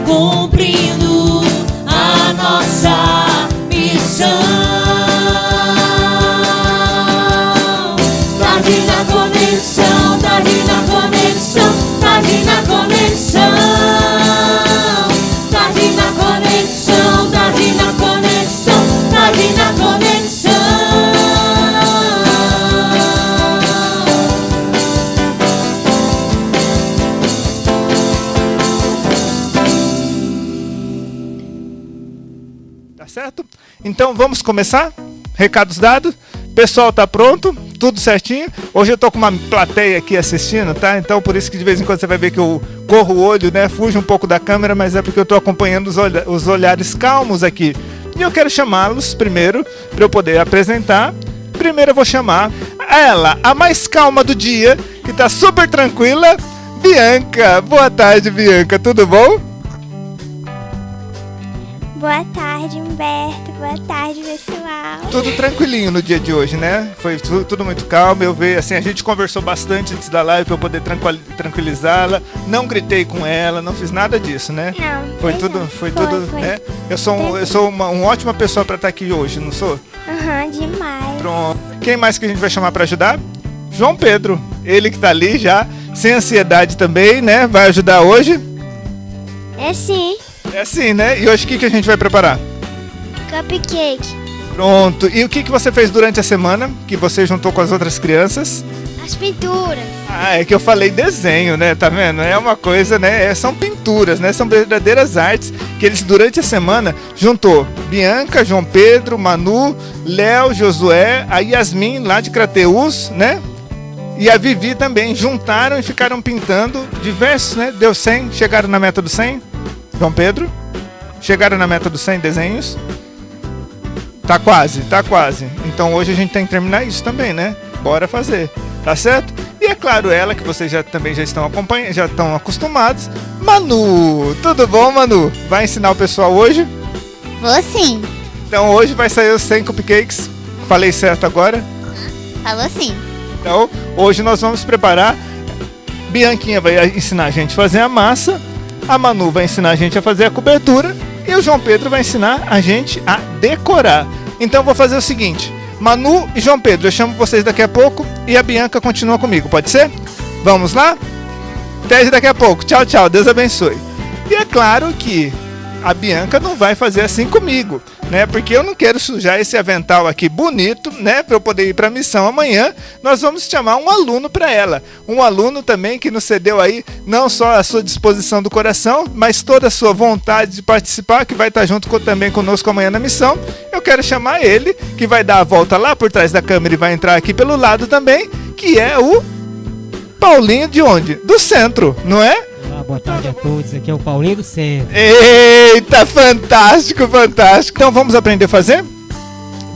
cumprindo a nossa missão. Tarde na conexão, tarde na conexão, tarde na conexão, tarde na conexão, tarde na conexão, tarde na conexão. Tá certo? Então vamos começar? Recados dados? Pessoal tá pronto? Tudo certinho? Hoje eu tô com uma plateia aqui assistindo, tá? Então por isso que de vez em quando você vai ver que eu corro o olho, né? Fujo um pouco da câmera, mas é porque eu tô acompanhando os olhares calmos aqui. E eu quero chamá-los primeiro, para eu poder apresentar. Primeiro eu vou chamar ela, a mais calma do dia, que tá super tranquila, Bianca. Boa tarde, Bianca. Tudo bom? Boa tarde, Humberto. Boa tarde, pessoal. Tudo tranquilinho no dia de hoje, né? Foi tudo muito calmo. Eu vejo, assim, a gente conversou bastante antes da live para eu poder tranquilizá-la. Não gritei com ela, não fiz nada disso, né? Não. Foi tudo, né? Eu sou uma ótima pessoa para estar aqui hoje, não sou? Aham, demais. Pronto. Quem mais que a gente vai chamar para ajudar? João Pedro. Ele que tá ali já, sem ansiedade também, né? Vai ajudar hoje? É sim. É assim, né? E hoje o que a gente vai preparar? Cupcake. Pronto. E o que você fez durante a semana? Que você juntou com as outras crianças? As pinturas. Ah, é que eu falei desenho, né? Tá vendo? É uma coisa, né? São pinturas, né? São verdadeiras artes que eles durante a semana juntou Bianca, João Pedro, Manu, Léo, Josué, a Yasmin lá de Crateús, né? E a Vivi também. Juntaram e ficaram pintando diversos, né? Deu 100, chegaram na meta do 100. João Pedro, chegaram na meta dos 100 desenhos? Tá quase, tá quase. Então hoje a gente tem que terminar isso também, né? Bora fazer, tá certo? E é claro, ela que vocês também já estão acompanhando, já estão acostumados. Manu, tudo bom, Manu? Vai ensinar o pessoal hoje? Vou sim. Então hoje vai sair os 100 cupcakes. Falei certo agora? Falou sim. Então hoje nós vamos preparar. Bianquinha vai ensinar a gente a fazer a massa. A Manu vai ensinar a gente a fazer a cobertura e o João Pedro vai ensinar a gente a decorar. Então eu vou fazer o seguinte: Manu e João Pedro, eu chamo vocês daqui a pouco e a Bianca continua comigo, pode ser? Vamos lá? Até daqui a pouco. Tchau, tchau. Deus abençoe. E é claro que a Bianca não vai fazer assim comigo, né? Porque eu não quero sujar esse avental aqui bonito, né? Para eu poder ir para a missão amanhã. Nós vamos chamar um aluno para ela. Um aluno também que nos cedeu aí não só a sua disposição do coração, mas toda a sua vontade de participar, que vai estar junto também conosco amanhã na missão. Eu quero chamar ele, que vai dar a volta lá por trás da câmera e vai entrar aqui pelo lado também, que é o Paulinho de onde? Do centro, não é? Olá, boa tarde a todos. Aqui é o Paulinho do Centro. Eita, fantástico, fantástico. Então vamos aprender a fazer?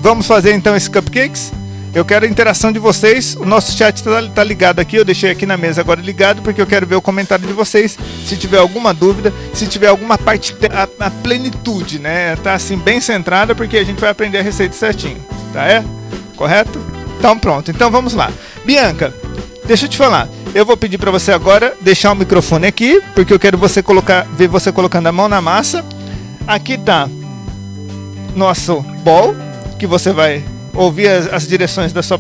Vamos fazer então esses cupcakes? Eu quero a interação de vocês. O nosso chat tá ligado aqui. Eu deixei aqui na mesa agora ligado porque eu quero ver o comentário de vocês. Se tiver alguma dúvida, se tiver alguma parte, a plenitude, né? Tá assim bem centrada porque a gente vai aprender a receita certinho. Tá? Correto? Então pronto. Então vamos lá. Bianca, deixa eu te falar. Eu vou pedir para você agora deixar o microfone aqui, porque eu quero ver você colocando a mão na massa. Aqui tá nosso bol, que você vai ouvir as direções da sua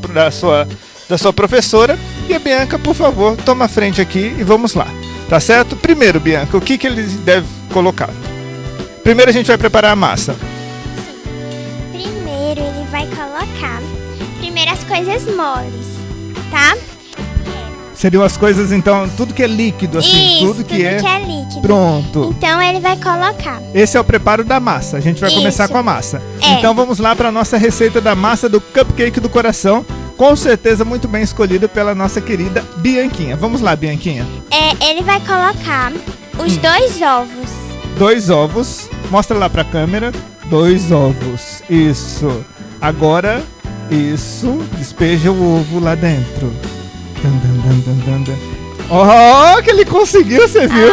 professora. E a Bianca, por favor, toma a frente aqui e vamos lá. Tá certo? Primeiro, Bianca, o que ele deve colocar? Primeiro a gente vai preparar a massa. Primeiro ele vai colocar as coisas moles, tá? Seriam as coisas, então, tudo que é líquido, assim, Isso, tudo que é líquido. Pronto. Então ele vai colocar. Esse é o preparo da massa. A gente vai começar com a massa. É. Então vamos lá para a nossa receita da massa do cupcake do coração. Com certeza muito bem escolhida pela nossa querida Bianquinha. Vamos lá, Bianquinha. Ele vai colocar os 2 ovos. 2 ovos. Mostra lá para a câmera. 2 ovos. Isso. Agora, isso. Despeja o ovo lá dentro. Oh, que ele conseguiu, você viu?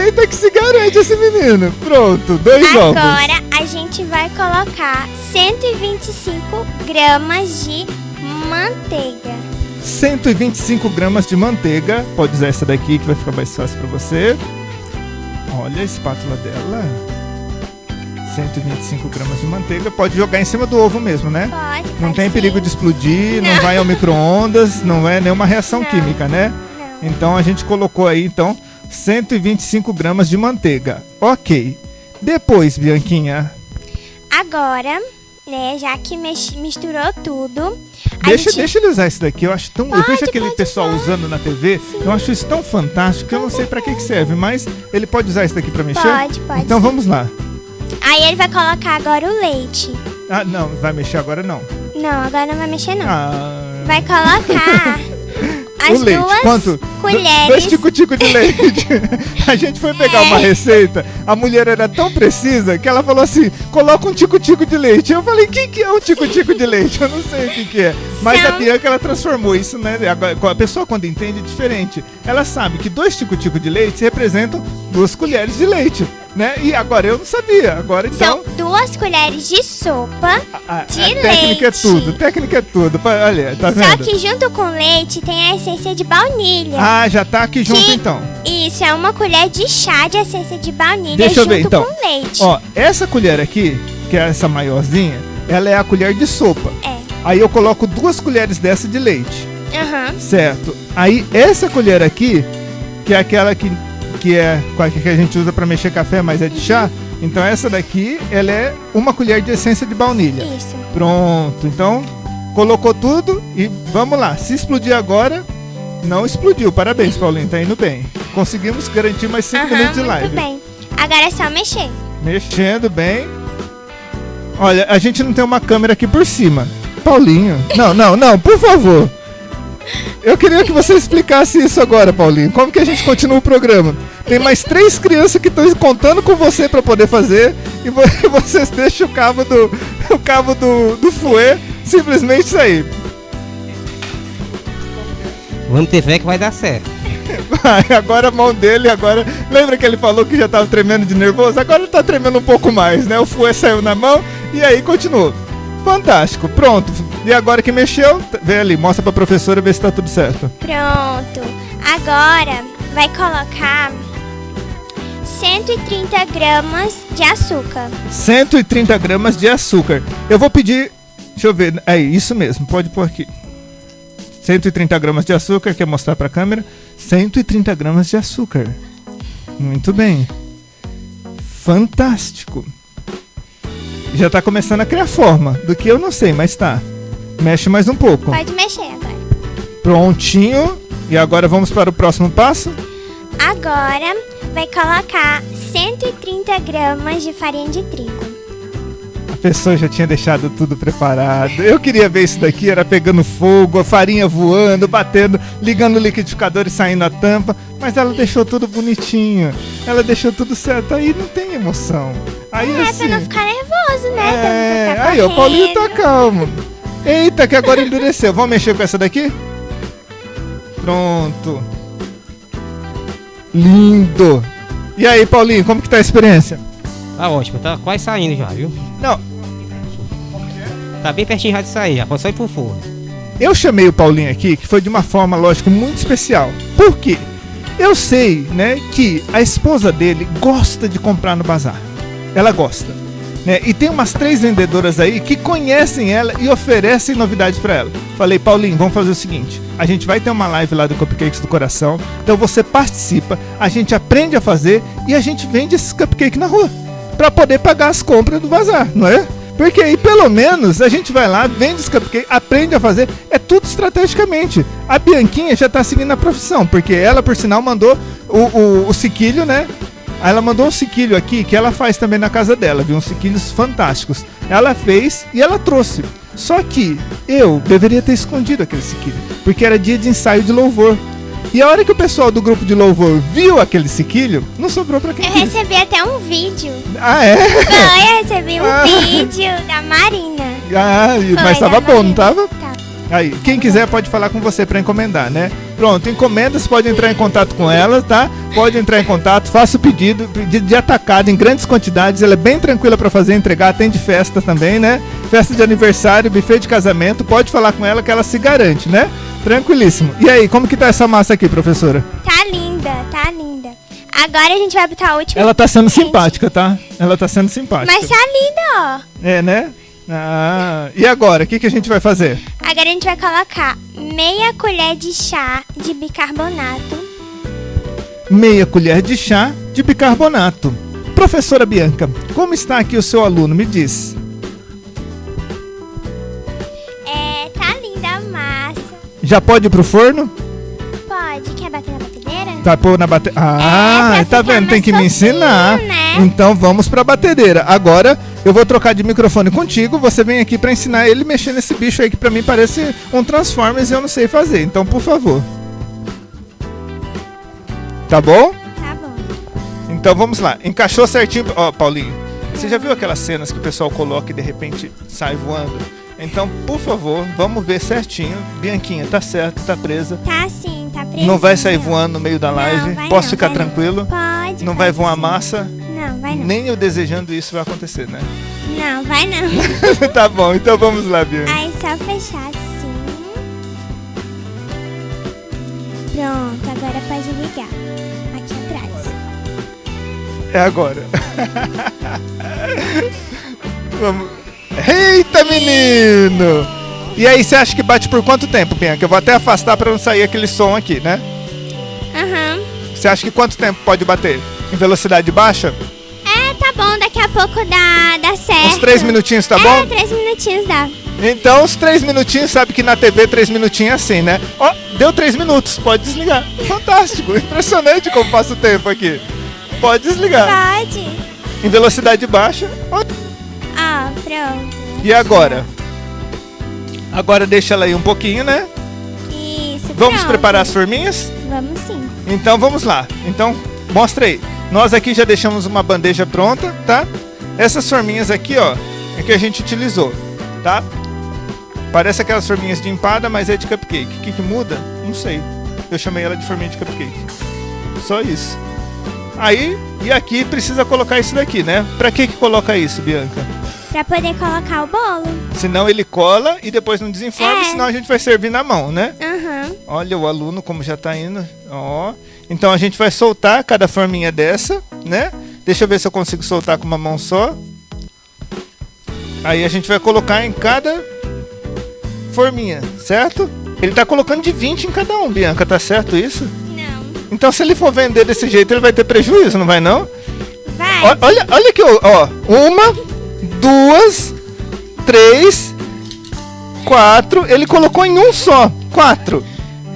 Eita, que se garante esse menino. Pronto, 2 ovos. Agora a gente vai colocar 125 gramas de manteiga. 125 gramas de manteiga. Pode usar essa daqui que vai ficar mais fácil para você. Olha a espátula dela. 125 gramas de manteiga. Pode jogar em cima do ovo mesmo, né? Pode. Não pode tem sim. perigo de explodir, não vai ao micro-ondas, não é nenhuma reação Não. química, né? Não. Então a gente colocou aí, então, 125 gramas de manteiga. Ok. Depois, Bianquinha, Agora, né, já que misturou tudo, deixa ele usar isso daqui. Eu acho tão. Eu vejo aquele pode pessoal usar. usando na TV. Eu acho isso tão fantástico que eu não sei pra que serve, mas ele pode usar isso daqui pra mexer? Pode Então sim. vamos lá. Aí ele vai colocar agora o leite. Ah, não, vai mexer agora não. Não, agora não vai mexer não. Ah. Vai colocar O as leite, duas quanto? colheres. 2 tico-tico de leite. A gente foi pegar uma receita, a mulher era tão precisa que ela falou assim, coloca um tico-tico de leite. Eu falei, o que é um tico-tico de leite? Eu não sei o que é. Mas a Bianca, ela transformou isso, né? Agora, a pessoa quando entende é diferente. Ela sabe que 2 tico-tico de leite representam 2 colheres de leite, né? E agora eu não sabia. Agora então... São 2 colheres de sopa de leite. Técnica é tudo, técnica é tudo. Olha, tá vendo? Só que junto com o leite tem a essência de baunilha. Ah, já tá aqui junto Que- então. Isso, é uma colher de chá de essência de baunilha Deixa eu junto ver, então. com leite. Ó, essa colher aqui, que é essa maiorzinha, ela é a colher de sopa. É. Aí eu coloco 2 colheres dessa de leite, Aham. certo? Aí essa colher aqui, que é aquela que é que a gente usa pra mexer café, mas é de chá. Então essa daqui, ela é uma colher de essência de baunilha. Isso. Pronto, então colocou tudo e vamos lá. Se explodir agora, não explodiu. Parabéns, Paulinho, tá indo bem. Conseguimos garantir mais 5 minutos de live. Muito bem. Agora é só mexer. Mexendo bem. Olha, a gente não tem uma câmera aqui por cima. Paulinho. Não, por favor. Eu queria que você explicasse isso agora, Paulinho. Como que a gente continua o programa? Tem mais 3 crianças que estão contando com você para poder fazer e vocês deixam o cabo do fouet simplesmente sair. Vamos ter fé que vai dar certo. Agora a mão dele, agora... Lembra que ele falou que já tava tremendo de nervoso? Agora ele tá tremendo um pouco mais, né? O fouet saiu na mão e aí continuou. Fantástico, pronto. E agora que mexeu, vem ali, mostra pra professora ver se tá tudo certo. Pronto. Agora vai colocar 130 gramas de açúcar. 130 gramas de açúcar. Eu vou pedir... Deixa eu ver. É isso mesmo, pode pôr aqui. 130 gramas de açúcar, quer mostrar pra câmera? 130 gramas de açúcar. Muito bem. Fantástico. Já tá começando a criar forma, do que eu não sei, mas tá. Mexe mais um pouco. Pode mexer agora. Prontinho. E agora vamos para o próximo passo. Agora vai colocar 130 gramas de farinha de trigo. A pessoa já tinha deixado tudo preparado. Eu queria ver isso daqui, era pegando fogo, a farinha voando, batendo, ligando o liquidificador e saindo a tampa. Mas ela deixou tudo bonitinho. Ela deixou tudo certo. Aí não tem emoção. Aí Pra assim... não ficar nervoso, né? Pra não ficar Aí o Paulinho tá correndo. calmo. Eita, que agora endureceu. Vamos mexer com essa daqui? Pronto. Lindo. E aí, Paulinho, como que tá a experiência? Tá ótimo, tá quase saindo já, viu? Não, Tá bem pertinho já de sair, já pode só ir pro forno. eu chamei o Paulinho aqui, que foi de uma forma, lógico, muito especial. Por quê? Eu sei, né, que a esposa dele gosta de comprar no bazar. Ela gosta, né? E tem umas 3 vendedoras aí que conhecem ela e oferecem novidades pra ela. Falei, Paulinho, vamos fazer o seguinte. A gente vai ter uma live lá do Cupcakes do Coração. Então você participa, a gente aprende a fazer e a gente vende esses cupcakes na rua. Pra poder pagar as compras do bazar, não é? Porque aí pelo menos a gente vai lá, vende os cupcakes, aprende a fazer, é tudo estrategicamente. A Bianquinha já tá seguindo a profissão, porque ela, por sinal, mandou o sequilho, né? Ela mandou um sequilho aqui que ela faz também na casa dela, viu? Uns sequilhos fantásticos. Ela fez e ela trouxe. Só que eu deveria ter escondido aquele sequilho, porque era dia de ensaio de louvor. E a hora que o pessoal do grupo de louvor viu aquele sequilho, não sobrou pra quem Eu quis. recebi até um vídeo. Ah, é? Foi, eu recebi um Ah. vídeo da Marina. Ah, mas Foi, tava da bom, não Marina. tava? Tá. Aí, quem quiser pode falar com você pra encomendar, né? Pronto, encomendas, pode entrar em contato com ela, tá? Pode entrar em contato, faça o pedido de atacado em grandes quantidades, ela é bem tranquila pra fazer, entregar, atende festa também, né? Festa de aniversário, buffet de casamento, pode falar com ela que ela se garante, né? Tranquilíssimo. E aí, como que tá essa massa aqui, professora? Tá linda, tá linda. Agora a gente vai botar o último. Ela tá sendo ingrediente. simpática, tá? Ela tá sendo simpática. Mas tá linda, ó. É, né? Ah, e agora? O que a gente vai fazer? Agora a gente vai colocar meia colher de chá de bicarbonato. Meia colher de chá de bicarbonato. Professora Bianca, como está aqui o seu aluno? Me diz. Tá linda a massa. Já pode ir pro forno? Pode. Quer bater na batedeira? Tá pôr na batedeira. Ah, pra tá ficar vendo? Tem mais que me fofinho, ensinar. né? Então vamos pra batedeira. Agora eu vou trocar de microfone contigo. Você vem aqui pra ensinar ele a mexer nesse bicho aí que pra mim parece um Transformers e eu não sei fazer. Então, por favor. Tá bom? Tá bom. Então vamos lá. Encaixou certinho. Ó, Paulinho, você já viu aquelas cenas que o pessoal coloca e de repente sai voando? Então, por favor, vamos ver certinho. Bianquinha, tá certo, tá presa. Tá sim, tá preso. Não vai sair voando no meio da live. vai Posso não, ficar vai não. tranquilo? Pode. Não vai pode voar sim. massa? Não, vai não. Nem eu desejando isso vai acontecer, né? Não, vai não. Tá bom, então vamos lá, Bianca. Aí só fechar assim. Pronto, agora pode ligar. Aqui atrás. É agora. Vamos. Eita, menino! E aí, você acha que bate por quanto tempo, Bianca? Eu vou até afastar pra não sair aquele som aqui, né? Aham. Você acha que quanto tempo pode bater? Em velocidade baixa? Tá bom, daqui a pouco dá certo. Uns 3 minutinhos, tá bom? 3 minutinhos dá. Então, os 3 minutinhos, sabe que na TV 3 minutinhos é assim, né? Ó, deu 3 minutos, pode desligar. Fantástico, impressionante como passa o tempo aqui. Pode desligar. Pode. Em velocidade baixa. Ó. Ó, pronto. E agora? Agora deixa ela aí um pouquinho, né? Isso, Vamos pronto. preparar as forminhas? Vamos sim. Então vamos lá. Então, mostra aí. Nós aqui já deixamos uma bandeja pronta, tá? Essas forminhas aqui, ó, é que a gente utilizou, tá? Parece aquelas forminhas de empada, mas é de cupcake. O que muda? Não sei. Eu chamei ela de forminha de cupcake. Só isso. Aí, e aqui precisa colocar isso daqui, né? Pra que coloca isso, Bianca? Pra poder colocar o bolo. Senão ele cola e depois não desenforma, senão a gente vai servir na mão, né? Aham. Olha o aluno como já tá indo. Ó. Então a gente vai soltar cada forminha dessa, né? Deixa eu ver se eu consigo soltar com uma mão só. Aí a gente vai colocar em cada forminha, certo? Ele tá colocando de 20 em cada um, Bianca, tá certo isso? Não. Então se ele for vender desse jeito, ele vai ter prejuízo, não vai não? Vai. Olha aqui, ó. 1, 2, 3, 4. Ele colocou em um só. 4.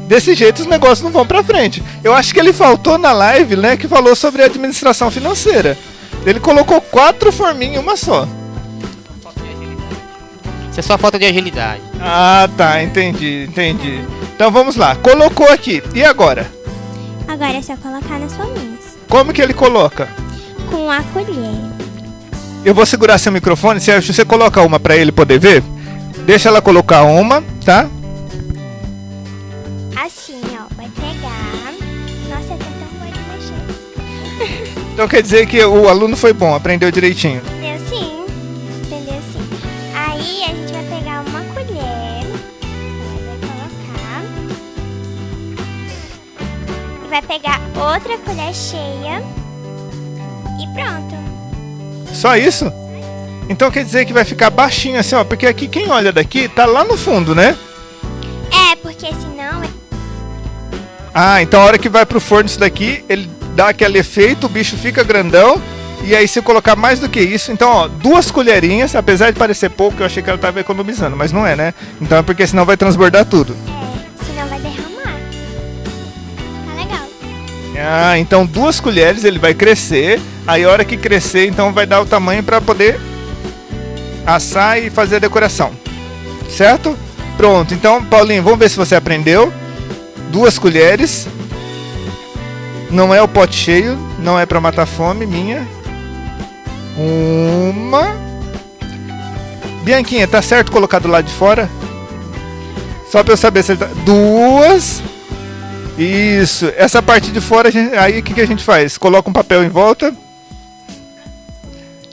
Desse jeito os negócios não vão pra frente. Eu acho que ele faltou na live, né? Que falou sobre administração financeira. Ele colocou 4 forminhas em uma só. Isso é só falta de agilidade. Ah, tá. Entendi. Então vamos lá. Colocou aqui. E agora? Agora é só colocar nas forminhas. Como que ele coloca? Com a colher. Eu vou segurar seu microfone. Se você coloca uma pra ele poder ver, deixa ela colocar uma, tá? Assim, ó. Vai pegar. Nossa, tá tão bom de mexer. Então quer dizer que o aluno foi bom, aprendeu direitinho. Entendeu sim? Entendeu sim? Aí a gente vai pegar uma colher. Vai colocar. E vai pegar outra colher cheia. E pronto. Só isso? Então quer dizer que vai ficar baixinho assim, ó. Porque aqui quem olha daqui tá lá no fundo, né? É, porque senão... Ah, então a hora que vai pro forno isso daqui, ele dá aquele efeito, o bicho fica grandão. E aí se colocar mais do que isso, então ó, 2 colherinhas, apesar de parecer pouco, eu achei que ela tava economizando, mas não é, né? Então é porque senão vai transbordar tudo. Senão vai derramar. Tá legal. Ah, então 2 colheres ele vai crescer. Aí a hora que crescer, então vai dar o tamanho para poder assar e fazer a decoração. Certo? Pronto, então Paulinho, vamos ver se você aprendeu. 2 colheres. Não é o pote cheio, não é para matar fome, minha. 1. Bianquinha, tá certo colocar do lado de fora? Só para eu saber se ele tá... 2. Isso, essa parte de fora, aí o que a gente faz? Coloca um papel em volta.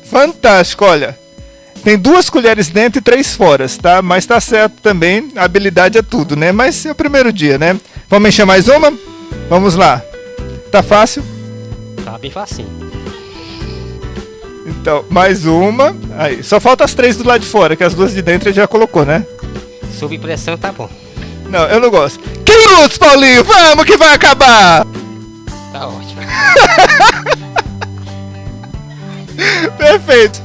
Fantástico, olha. Tem 2 colheres dentro e 3 fora, tá? Mas tá certo também, a habilidade é tudo, né? Mas é o primeiro dia, né? Vamos encher mais uma? Vamos lá. Tá fácil? Tá bem facinho. Então, mais uma. Aí, só falta as 3 do lado de fora, que as 2 de dentro ele já colocou, né? Sob pressão tá bom. Não, eu não gosto. Que luz, Paulinho! Vamos que vai acabar! Tá ótimo. Perfeito.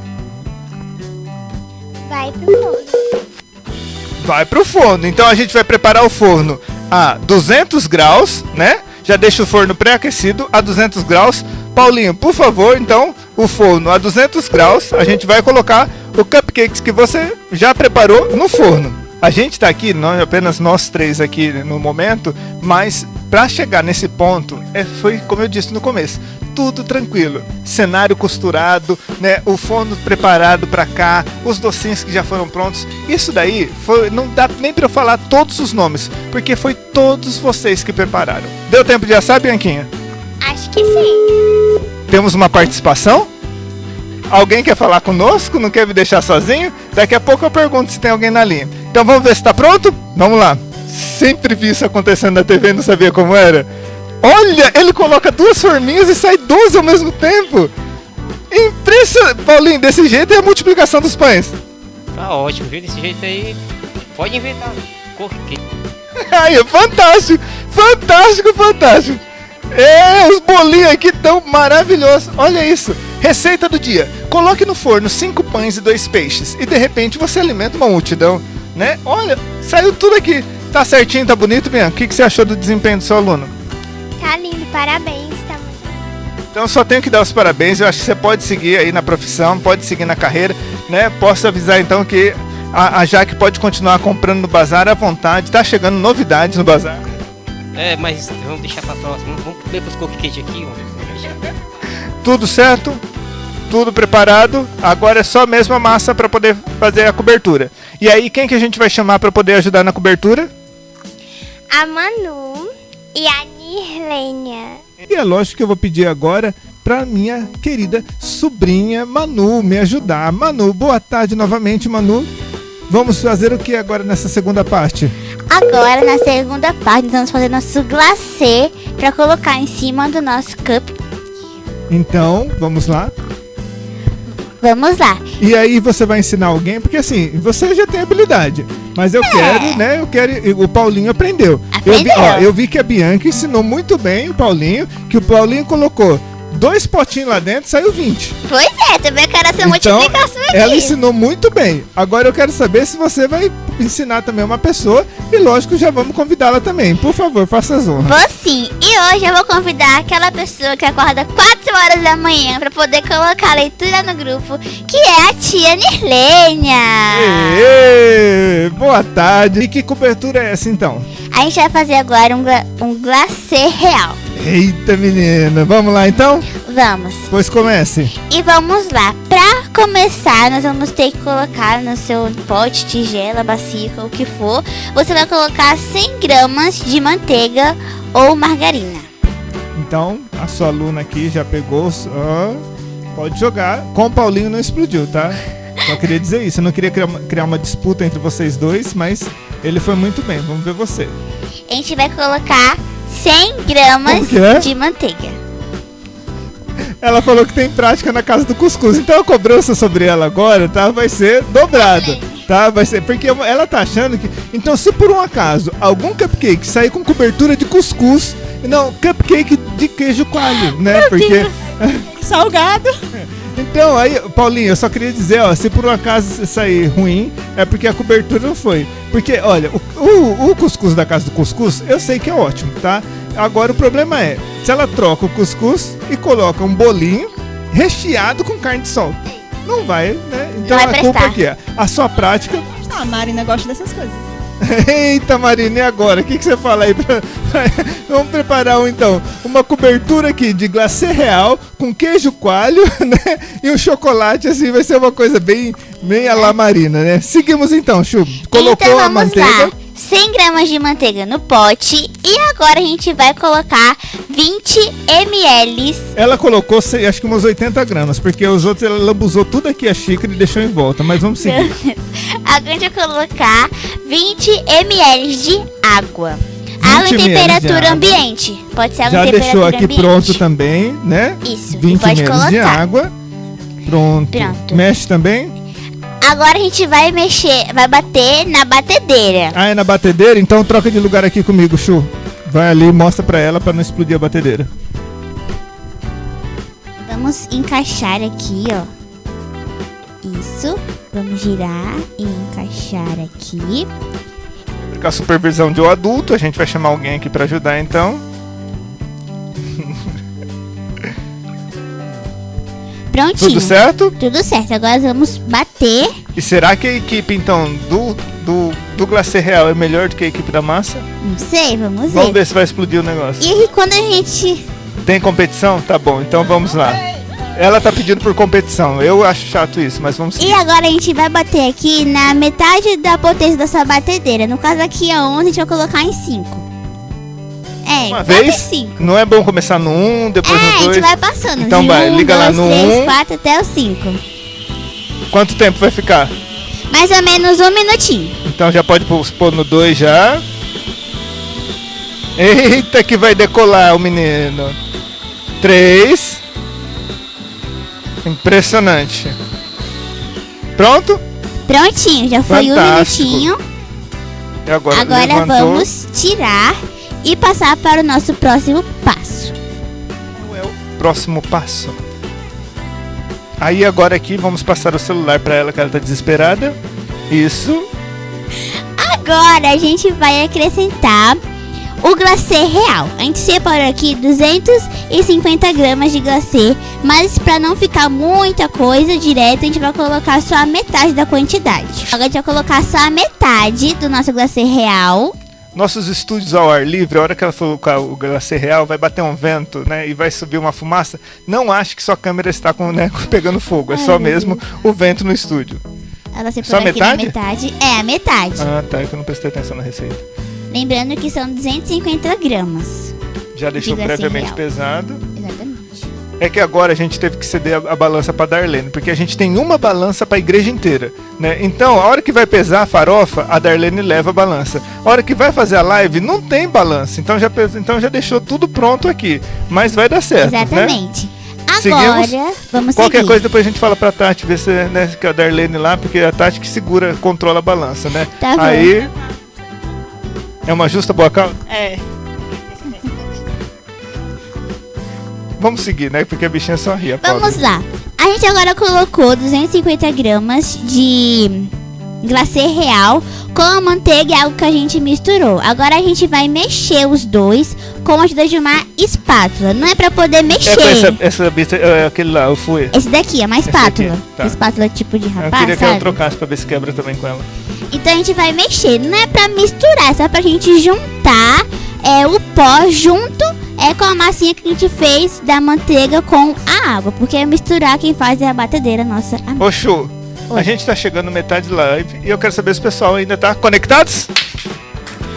Vai pro forno. Vai pro forno. Então a gente vai preparar o forno a 200 graus, né? Já deixa o forno pré-aquecido a 200 graus. Paulinho, por favor, então, o forno a 200 graus. A gente vai colocar o cupcakes que você já preparou no forno. A gente tá aqui, não apenas nós 3 aqui no momento, mas para chegar nesse ponto, foi como eu disse no começo, tudo tranquilo. Cenário costurado, né? O forno preparado para cá, os docinhos que já foram prontos. Isso daí foi, não dá nem para eu falar todos os nomes, porque foi todos vocês que prepararam. Deu tempo de assar, Bianquinha? Acho que sim. Temos uma participação? Alguém quer falar conosco? Não quer me deixar sozinho? Daqui a pouco eu pergunto se tem alguém na linha. Então vamos ver se tá pronto? Vamos lá. Sempre vi isso acontecendo na TV e não sabia como era. Olha, ele coloca 2 forminhas e sai 12 ao mesmo tempo. Impressionante. Paulinho, desse jeito é a multiplicação dos pães. Tá ótimo, viu? Desse jeito aí, pode inventar. Cupcake. Ai, é fantástico. Fantástico, fantástico. É, os bolinhos aqui estão maravilhosos. Olha isso. Receita do dia. Coloque no forno 5 pães e 2 peixes. E de repente você alimenta uma multidão, né? Olha, saiu tudo aqui. Tá certinho, tá bonito, Bianca? O que você achou do desempenho do seu aluno? Tá lindo, parabéns. Tá muito... Então só tenho que dar os parabéns. Eu acho que você pode seguir aí na profissão, pode seguir na carreira, né? Posso avisar então que a Jaque pode continuar comprando no bazar à vontade. Tá chegando novidades no bazar. É, mas vamos deixar pra próxima. Vamos comer pros cupcakes aqui, ó. Tudo certo? Tudo preparado? Agora é só mesmo a massa para poder fazer a cobertura. E aí, quem que a gente vai chamar para poder ajudar na cobertura? A Manu e a Nirlênia. E é lógico que eu vou pedir agora para minha querida sobrinha Manu me ajudar. Manu, boa tarde novamente, Manu. Vamos fazer o que agora nessa segunda parte? Agora, na segunda parte, nós vamos fazer nosso glacê para colocar em cima do nosso cup. Então, vamos lá. Vamos lá. E aí você vai ensinar alguém, porque assim, você já tem habilidade. Mas eu quero, né? O Paulinho aprendeu. Eu vi que a Bianca ensinou muito bem o Paulinho, que o Paulinho colocou 2 potinhos lá dentro, saiu 20. Pois é, também quero essa Então, multiplicação aqui. ela ensinou muito bem. Agora eu quero saber se você vai ensinar também uma pessoa. E lógico, já vamos convidá-la também. Por favor, faça as honras. Vou sim. E hoje eu vou convidar aquela pessoa que acorda 4 horas da manhã para poder colocar a leitura no grupo, que é a tia Nirlênia. Ê, boa tarde. E que cobertura é essa então? A gente vai fazer agora um glacê real. Eita, menina. Vamos lá então? Vamos. Pois comece. E vamos lá. Pra começar, nós vamos ter que colocar no seu pote, tigela, bacia, o que for. Você vai colocar 100 gramas de manteiga ou margarina. Então, a sua aluna aqui já pegou. Pode jogar. Com o Paulinho não explodiu, tá? Só queria dizer isso. Eu não queria criar uma disputa entre vocês dois, mas ele foi muito bem. Vamos ver você. A gente vai colocar 100 gramas de manteiga. Ela falou que tem prática na casa do cuscuz. Então a cobrança sobre ela agora, tá? Vai ser dobrada. Tá? Vai ser. Porque ela tá achando que. Então, se por um acaso algum cupcake sair com cobertura de cuscuz. Não, cupcake de queijo coalho, né? Porque. Salgado. Então, aí, Paulinho, eu só queria dizer, ó, se por um acaso sair ruim, é porque a cobertura não foi. Porque, olha, o cuscuz da casa do cuscuz, eu sei que é ótimo, tá? Agora o problema é, se ela troca o cuscuz e coloca um bolinho recheado com carne de sol. Não vai, né? Então não vai a culpa prestar. aqui é a sua prática. A Marina gosta dessas coisas. Eita, Marina, e agora? O que você fala aí? Vamos preparar então uma cobertura aqui de glacê real com queijo coalho, né? E um chocolate, assim, vai ser uma coisa bem a la Marina, né? Seguimos então, Chu. Colocou então, a vamos manteiga. lá. 100 gramas de manteiga no pote. E agora a gente vai colocar 20 ml. Ela colocou, acho que umas 80 gramas, porque os outros ela lambuzou tudo aqui a xícara e deixou em volta. Mas vamos seguir. Agora a gente vai colocar 20 ml de água. Água em 20 ml de temperatura água. ambiente. Pode ser água Já em temperatura deixou aqui ambiente. pronto também, né? Isso, 20 pode ml colocar. de água. Pronto. Pronto. Mexe também? Agora a gente vai mexer, vai bater na batedeira. Ah, é na batedeira? Então troca de lugar aqui comigo, Chu. Vai ali e mostra pra ela pra não explodir a batedeira. Vamos encaixar aqui, ó. Isso. Vamos girar e encaixar aqui. Com a supervisão de um adulto, a gente vai chamar alguém aqui pra ajudar, então. Prontinho. Tudo certo? Tudo certo. Agora vamos bater. E será que a equipe, então, do Glacê Real é melhor do que a equipe da massa? Não sei, vamos Vamos ver. ver se vai explodir o negócio. E quando a gente... Tem competição? Tá bom, então vamos lá. Ela tá pedindo por competição. Eu acho chato isso, mas vamos... E agora a gente vai bater aqui na metade da potência da sua batedeira. No caso aqui é 11, a gente vai colocar em 5. É, Uma bota em vez? 5. Não é bom começar no 1, depois É, no a 2. gente vai passando. Então de vai, 1, liga lá 2, no 3, 1. 4 até o 5. Quanto tempo vai ficar? Mais ou menos 1 minutinho. Então já pode pôr no 2 já. Eita, que vai decolar o menino. 3. Impressionante. Pronto? Prontinho, já foi Fantástico. 1 minutinho. E agora, Agora levantou. vamos tirar e passar para o nosso próximo passo. Qual é o próximo passo? Aí agora aqui vamos passar o celular para ela, que ela tá desesperada. Isso. Agora a gente vai acrescentar o glacê real. A gente separou aqui 250 gramas de glacê, mas para não ficar muita coisa direto, a gente vai colocar só a metade da quantidade. Agora a gente vai colocar só a metade do nosso glacê real. Nossos estúdios ao ar livre, a hora que ela colocar o glacê real, vai bater um vento, né? E vai subir uma fumaça. Não ache que sua câmera está pegando fogo. É Ai, só meu mesmo o vento no estúdio. Ela Só separou aqui metade? na metade. É, a metade. Ah, tá. É que eu não prestei atenção na receita. Lembrando que são 250 gramas. Já deixou De glacê previamente real. pesado. Exatamente. É que agora a gente teve que ceder a balança para Darlene, porque a gente tem uma balança para a igreja inteira, né? Então, a hora que vai pesar a farofa, a Darlene leva a balança. A hora que vai fazer a live, não tem balança. Então já deixou tudo pronto aqui. Mas vai dar certo, né? Exatamente. Seguimos? Agora, vamos Qualquer seguir. coisa depois a gente fala pra Tati, ver se né, que a Darlene lá, porque é a Tati que segura, controla a balança, né? Tá bom. Aí é uma justa boa causa. É. Vamos seguir, né? Porque a bichinha só ria. Vamos lá. A gente agora colocou 250 gramas de glacê real com a manteiga e água que a gente misturou. Agora a gente vai mexer os dois com a ajuda de uma espátula. Não é pra poder mexer. Essa bicha, é aquele lá, eu fui. Esse daqui é uma espátula. aqui, tá. Espátula tipo de Eu rapaz, queria que ela sabe? trocasse pra ver se quebra também com ela. Então a gente vai mexer. Não é pra misturar, é só pra gente juntar o pó junto com a massinha que a gente fez da manteiga com a água. Porque misturar quem faz é a batedeira nossa amiga. Ô, Chu, Oi. a gente tá chegando metade da live e eu quero saber se o pessoal ainda tá conectados?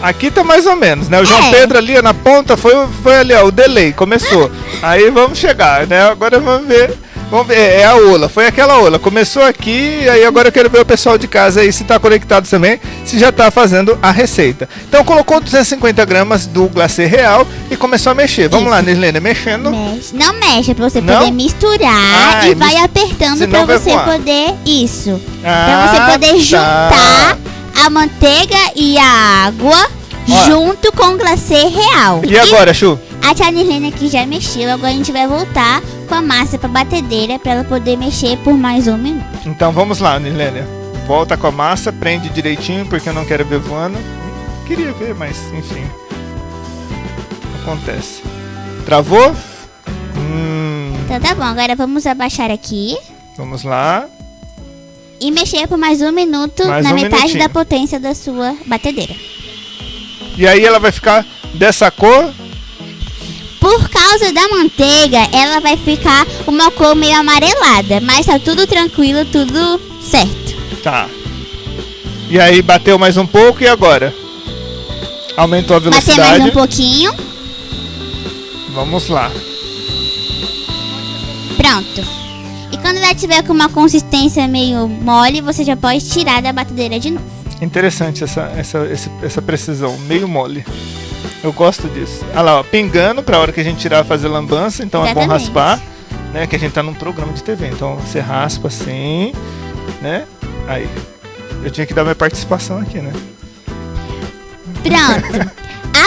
Aqui tá mais ou menos, né? O João É. Pedro ali ó, na ponta foi ali, ó, o delay, começou. Aí vamos chegar, né? Agora vamos ver. Vamos ver, é a Ola, foi aquela Ola. Começou aqui, aí agora eu quero ver o pessoal de casa aí se tá conectado também, se já tá fazendo a receita. Então colocou 250 gramas do glacê real e começou a mexer. Vamos Isso. lá, Nislene, mexendo. Mexe. Não mexe, é pra você Não? poder misturar Ai, e vai apertando senão pra vai você voar. poder. Isso. Ah, Pra você poder tá. juntar a manteiga e a água Ó. junto com o glacê real. E agora, Chu? A tia Nirlene aqui já mexeu, agora a gente vai voltar com a massa pra batedeira pra ela poder mexer por mais 1 minuto. Então vamos lá, Nilênia. Volta com a massa, prende direitinho, porque eu não quero ver voando. Queria ver, mas enfim. Acontece. Travou? Então tá bom, agora vamos abaixar aqui Vamos lá. e mexer por mais 1 minuto Mais na um metade minutinho. da potência da sua batedeira. E aí ela vai ficar dessa cor. Por causa da manteiga, ela vai ficar uma cor meio amarelada, mas tá tudo tranquilo, tudo certo. Tá. E aí bateu mais um pouco e agora? Aumentou a Bater velocidade. mais um pouquinho. Vamos lá. Pronto. E quando ela tiver com uma consistência meio mole, você já pode tirar da batedeira de novo. Interessante essa precisão. Meio mole. Eu gosto disso. Olha lá, ó, pingando pra hora que a gente tirar fazer lambança, então é bom Exatamente. raspar, né? Que a gente tá num programa de TV, então você raspa assim, né? Aí. Eu tinha que dar minha participação aqui, né? Pronto.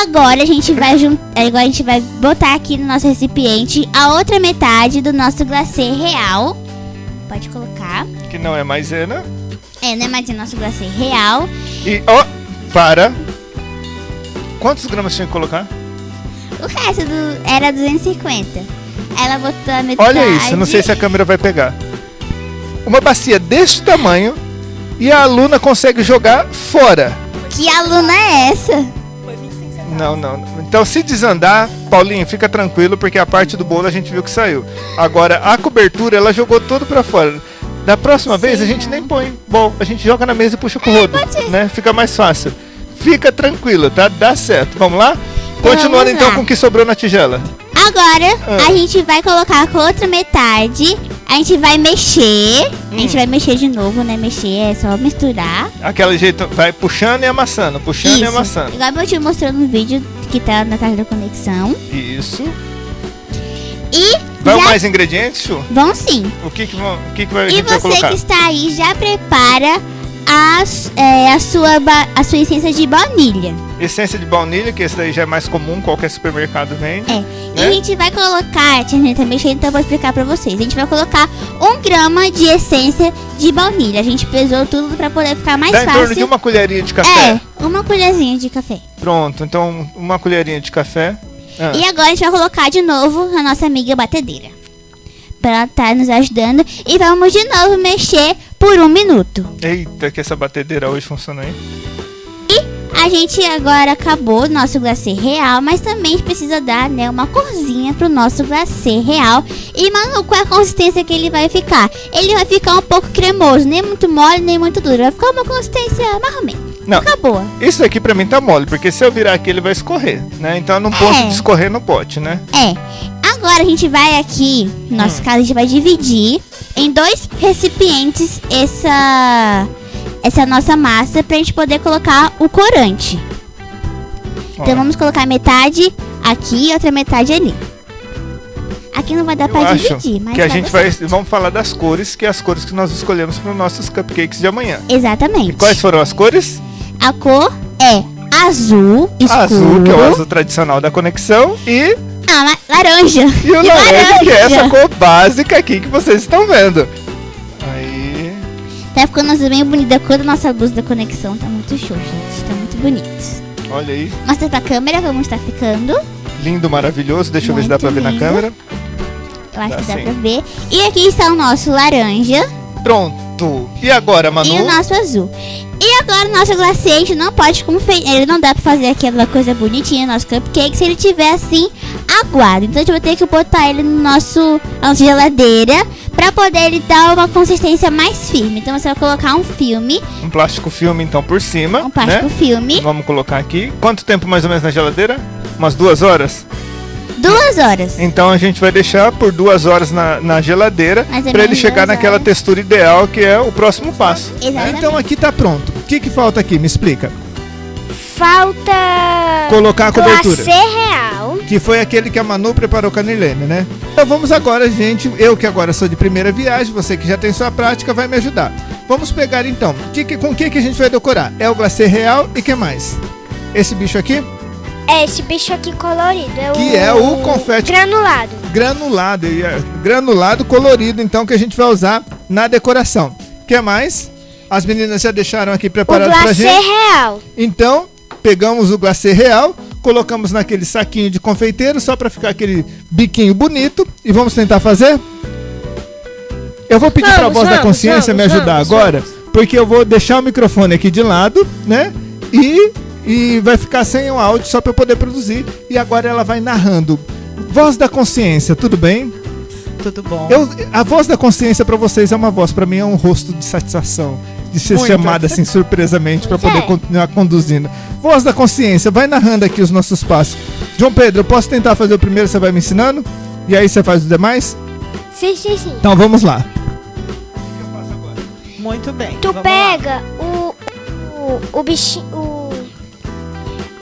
Agora a gente vai botar aqui no nosso recipiente a outra metade do nosso glacê real. Pode colocar. Que não é maisena. Não é mais o nosso glacê real. E, ó, para. Quantos gramas tinha que colocar? O resto era 250. Ela botou a metade. Olha isso, eu não sei se a câmera vai pegar. Uma bacia deste tamanho e a aluna consegue jogar fora. Que aluna é essa? Não. Então, se desandar, Paulinho, fica tranquilo, porque a parte do bolo a gente viu que saiu. Agora, a cobertura, ela jogou tudo pra fora. Da próxima vez, a gente nem põe bolo. A gente joga na mesa e puxa com o rodo, né? Fica mais fácil. Fica tranquilo, tá? Dá certo. Vamos lá? Continuando, vamos então, lá. com o que sobrou na tigela. Agora, a gente vai colocar com a outra metade. A gente vai mexer. A gente vai mexer de novo, né? Mexer é só misturar. Aquele jeito, vai puxando e amassando, puxando e amassando. Igual eu te mostrando no vídeo que tá na tarde da conexão. Isso. E Vai já mais ingredientes, Chu? vão sim. O que vai, a E gente vai você colocar? que está aí, já prepara a sua essência de baunilha. Essência de baunilha, que esse daí já é mais comum, qualquer supermercado vende. E a gente vai colocar, a gente tá mexendo, então eu vou explicar pra vocês. A gente vai colocar 1 grama de essência de baunilha. A gente pesou tudo pra poder ficar mais Dá em fácil. torno de uma colherinha de café. Uma colherzinha de café. Pronto, então uma colherinha de café. E agora a gente vai colocar de novo a nossa amiga batedeira. Pra ela estar nos ajudando. E vamos de novo mexer por 1 minuto. Eita, que essa batedeira hoje funciona aí. A gente agora acabou o nosso glacê real, mas também precisa dar, né, uma corzinha pro nosso glacê real. E, mano, qual é a consistência que ele vai ficar? Ele vai ficar um pouco cremoso, nem muito mole, nem muito duro. Vai ficar uma consistência marromém. Não, Acabou. isso aqui pra mim tá mole, porque se eu virar aqui ele vai escorrer, né? Então eu não posso escorrer no pote, né? Agora a gente vai aqui, no nosso caso, a gente vai dividir em 2 recipientes essa nossa massa pra gente poder colocar o corante. Então vamos colocar metade aqui e outra metade ali. Aqui não vai dar Eu pra acho dividir, mas que a vai gente dar certo. vamos falar das cores, que é as cores que nós escolhemos para os nossos cupcakes de amanhã. Exatamente. E quais foram as cores? A cor é azul escuro. Azul, que é o azul tradicional da conexão, e Laranja. o laranja, que é essa cor básica aqui que vocês estão vendo. Aí, Tá ficando bem bonita. A cor da nossa luz da conexão tá muito show, gente. Tá muito bonito. olha aí, Mostra pra câmera como está ficando. lindo, maravilhoso. Deixa eu ver se dá Muito pra ver na lindo. câmera. Eu acho Tá que dá sim. pra ver. E aqui está o nosso laranja Pronto. E agora, Manu? e o nosso azul. E agora o nosso glacê, a gente não pode ele não dá pra fazer aquela coisa bonitinha, nosso cupcake, se ele tiver assim, aguado. Então a gente vai ter que botar ele na nossa geladeira pra poder ele dar uma consistência mais firme. Então você vai colocar um filme, Um plástico filme, então, por cima, um plástico né? filme, Vamos colocar aqui. Quanto tempo mais ou menos na geladeira? Umas 2 horas? 2 horas. Então a gente vai deixar por 2 horas na geladeira Mais ou para ele menos chegar 2 naquela horas. textura ideal, que é o próximo passo. Exatamente. Então aqui tá pronto. O que falta aqui? Me explica. Falta Colocar a cobertura. glacê real. Que foi aquele que a Manu preparou com a Nilene, né? Então vamos agora, gente. Eu que agora sou de primeira viagem, você que já tem sua prática, vai me ajudar. Vamos pegar então. Com o que a gente vai decorar? É o glacê real e que mais? Esse bicho aqui? É esse bicho aqui colorido. Que é o confete. Granulado. Granulado. E é granulado colorido, então, que a gente vai usar na decoração. O que mais? As meninas já deixaram aqui O preparado pra glacê gente. real. Então, pegamos o glacê real, colocamos naquele saquinho de confeiteiro, só pra ficar aquele biquinho bonito. E vamos tentar fazer? Eu vou pedir pra voz da consciência me ajudar agora, porque eu vou deixar o microfone aqui de lado, né? E vai ficar sem o áudio só pra eu poder produzir. E agora ela vai narrando. Voz da consciência, tudo bem? Tudo bom. A voz da consciência pra vocês é uma voz, pra mim é um rosto de satisfação. De ser Muito. chamada assim surpresamente pra Pois poder é. continuar conduzindo. Voz da consciência, vai narrando aqui os nossos passos. João Pedro, eu posso tentar fazer o primeiro, você vai me ensinando? E aí você faz os demais? Sim, sim, sim. Então vamos lá. Muito bem. Tu vamos lá. pega o bichinho.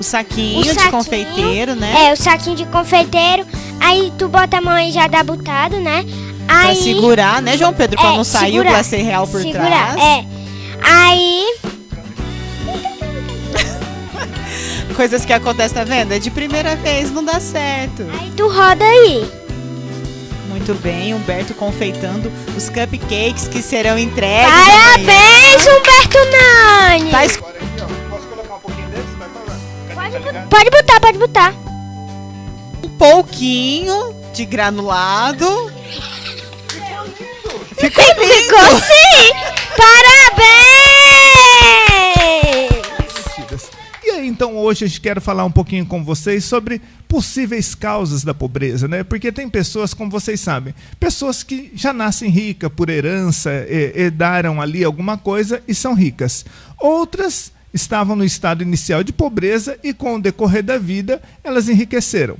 O saquinho, O de saquinho, confeiteiro, né? É, o saquinho de confeiteiro. Aí tu bota a mão e já dá botado, né? Pra Aí, segurar, né, João Pedro? Pra não sair o segurar, glacê real por segurar, trás. É. Aí, Coisas que acontecem, tá vendo? É de primeira vez, não dá certo. aí tu roda aí. Muito bem, Humberto confeitando os cupcakes que serão entregues amanhã. Parabéns, Humberto Nani! Tá Agora aqui, ó. Posso colocar um pouquinho dele? Você vai falando. Pode botar, pode botar. um pouquinho de granulado. Ficou lindo! Ficou sim! Parabéns! E aí, então, hoje a gente quer falar um pouquinho com vocês sobre possíveis causas da pobreza, né? Porque tem pessoas, como vocês sabem, pessoas que já nascem ricas por herança, herdaram ali alguma coisa e são ricas. Outras estavam no estado inicial de pobreza e, com o decorrer da vida, elas enriqueceram.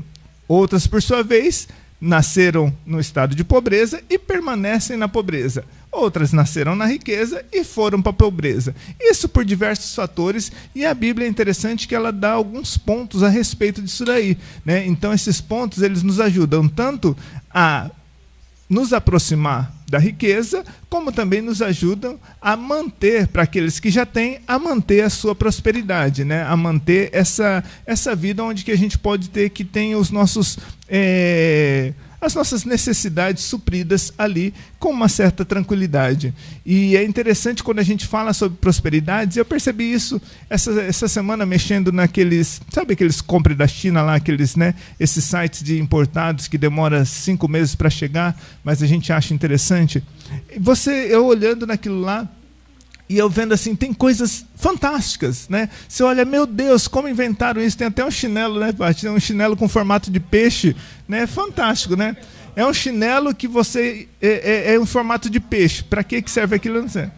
Outras, por sua vez, nasceram no estado de pobreza e permanecem na pobreza. Outras nasceram na riqueza e foram para a pobreza. Isso por diversos fatores, e a Bíblia é interessante que ela dá alguns pontos a respeito disso daí, né? Então esses pontos eles nos ajudam tanto a nos aproximar da riqueza, como também nos ajudam a manter, para aqueles que já têm, a manter a sua prosperidade, né? A manter essa vida onde que a gente pode ter, que tem os nossos, as nossas necessidades supridas ali com uma certa tranquilidade. E é interessante quando a gente fala sobre prosperidades, eu percebi isso essa semana mexendo naqueles, sabe aqueles compre da China lá, aqueles, né, esses sites de importados que demora 5 meses para chegar, mas a gente acha interessante. Eu olhando naquilo lá, e eu vendo assim, tem coisas fantásticas, né? Você olha, meu Deus, como inventaram isso? Tem até um chinelo, né, Paty? Um chinelo com formato de peixe, né? Fantástico, né? É um chinelo que você... É um formato de peixe. Para que serve aquilo? Eu não sei.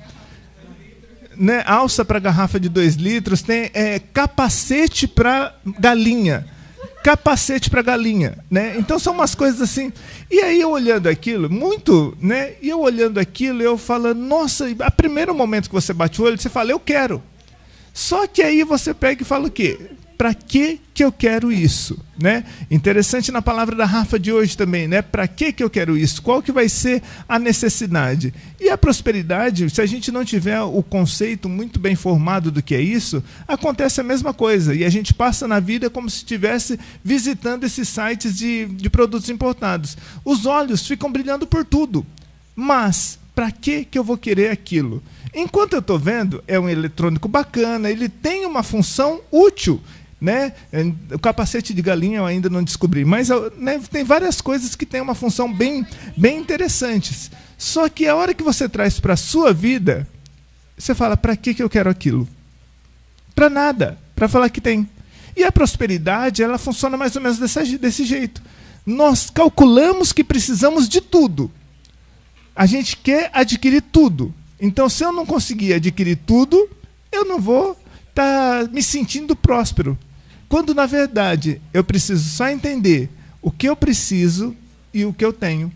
Né? Alça para garrafa de 2 litros. Tem capacete para galinha. Capacete para galinha, né? Então são umas coisas assim. E aí eu olhando aquilo, muito, né? E eu olhando aquilo, eu falando, nossa, a primeiro momento que você bate o olho, você fala, eu quero. Só que aí você pega e fala o quê? Para que eu quero isso, né? Interessante na palavra da Rafa de hoje também, né? Para que eu quero isso? Qual que vai ser a necessidade? E a prosperidade, se a gente não tiver o conceito muito bem formado do que é isso, acontece a mesma coisa. E a gente passa na vida como se estivesse visitando esses sites de produtos importados. Os olhos ficam brilhando por tudo. Mas para que eu vou querer aquilo? Enquanto eu estou vendo, é um eletrônico bacana, ele tem uma função útil, né? O capacete de galinha eu ainda não descobri, mas, né, tem várias coisas que têm uma função bem interessantes. Só que a hora que você traz para a sua vida, você fala, para que eu quero aquilo? Para nada, para falar que tem. E a prosperidade, ela funciona mais ou menos desse jeito. Nós calculamos que precisamos de tudo. A gente quer adquirir tudo. Então, se eu não conseguir adquirir tudo, eu não vou estar me sentindo próspero. Quando, na verdade, eu preciso só entender o que eu preciso e o que eu tenho.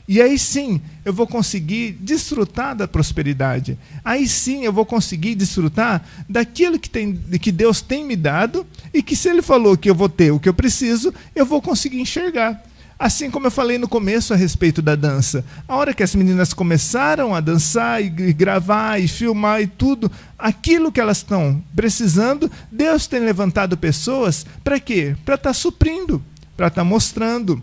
E aí sim, eu vou conseguir desfrutar da prosperidade. Aí sim, eu vou conseguir desfrutar daquilo que Deus tem me dado e que se Ele falou que eu vou ter o que eu preciso, eu vou conseguir enxergar. Assim como eu falei no começo a respeito da dança. A hora que as meninas começaram a dançar e gravar e filmar e tudo, aquilo que elas estão precisando, Deus tem levantado pessoas para quê? Para estar suprindo, para estar mostrando.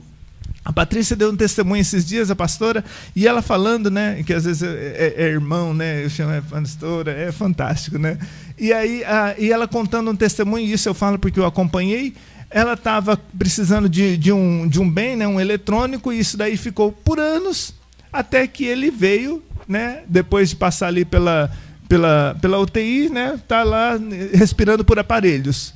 A Patrícia deu um testemunho esses dias, a pastora, e ela falando, né, que às vezes é irmão, né, eu chamo pastora, é fantástico, né? E aí e ela contando um testemunho, e isso eu falo porque eu acompanhei. Ela estava precisando de um bem, né, um eletrônico, e isso daí ficou por anos, até que ele veio, né, depois de passar ali pela UTI, né, tá lá respirando por aparelhos.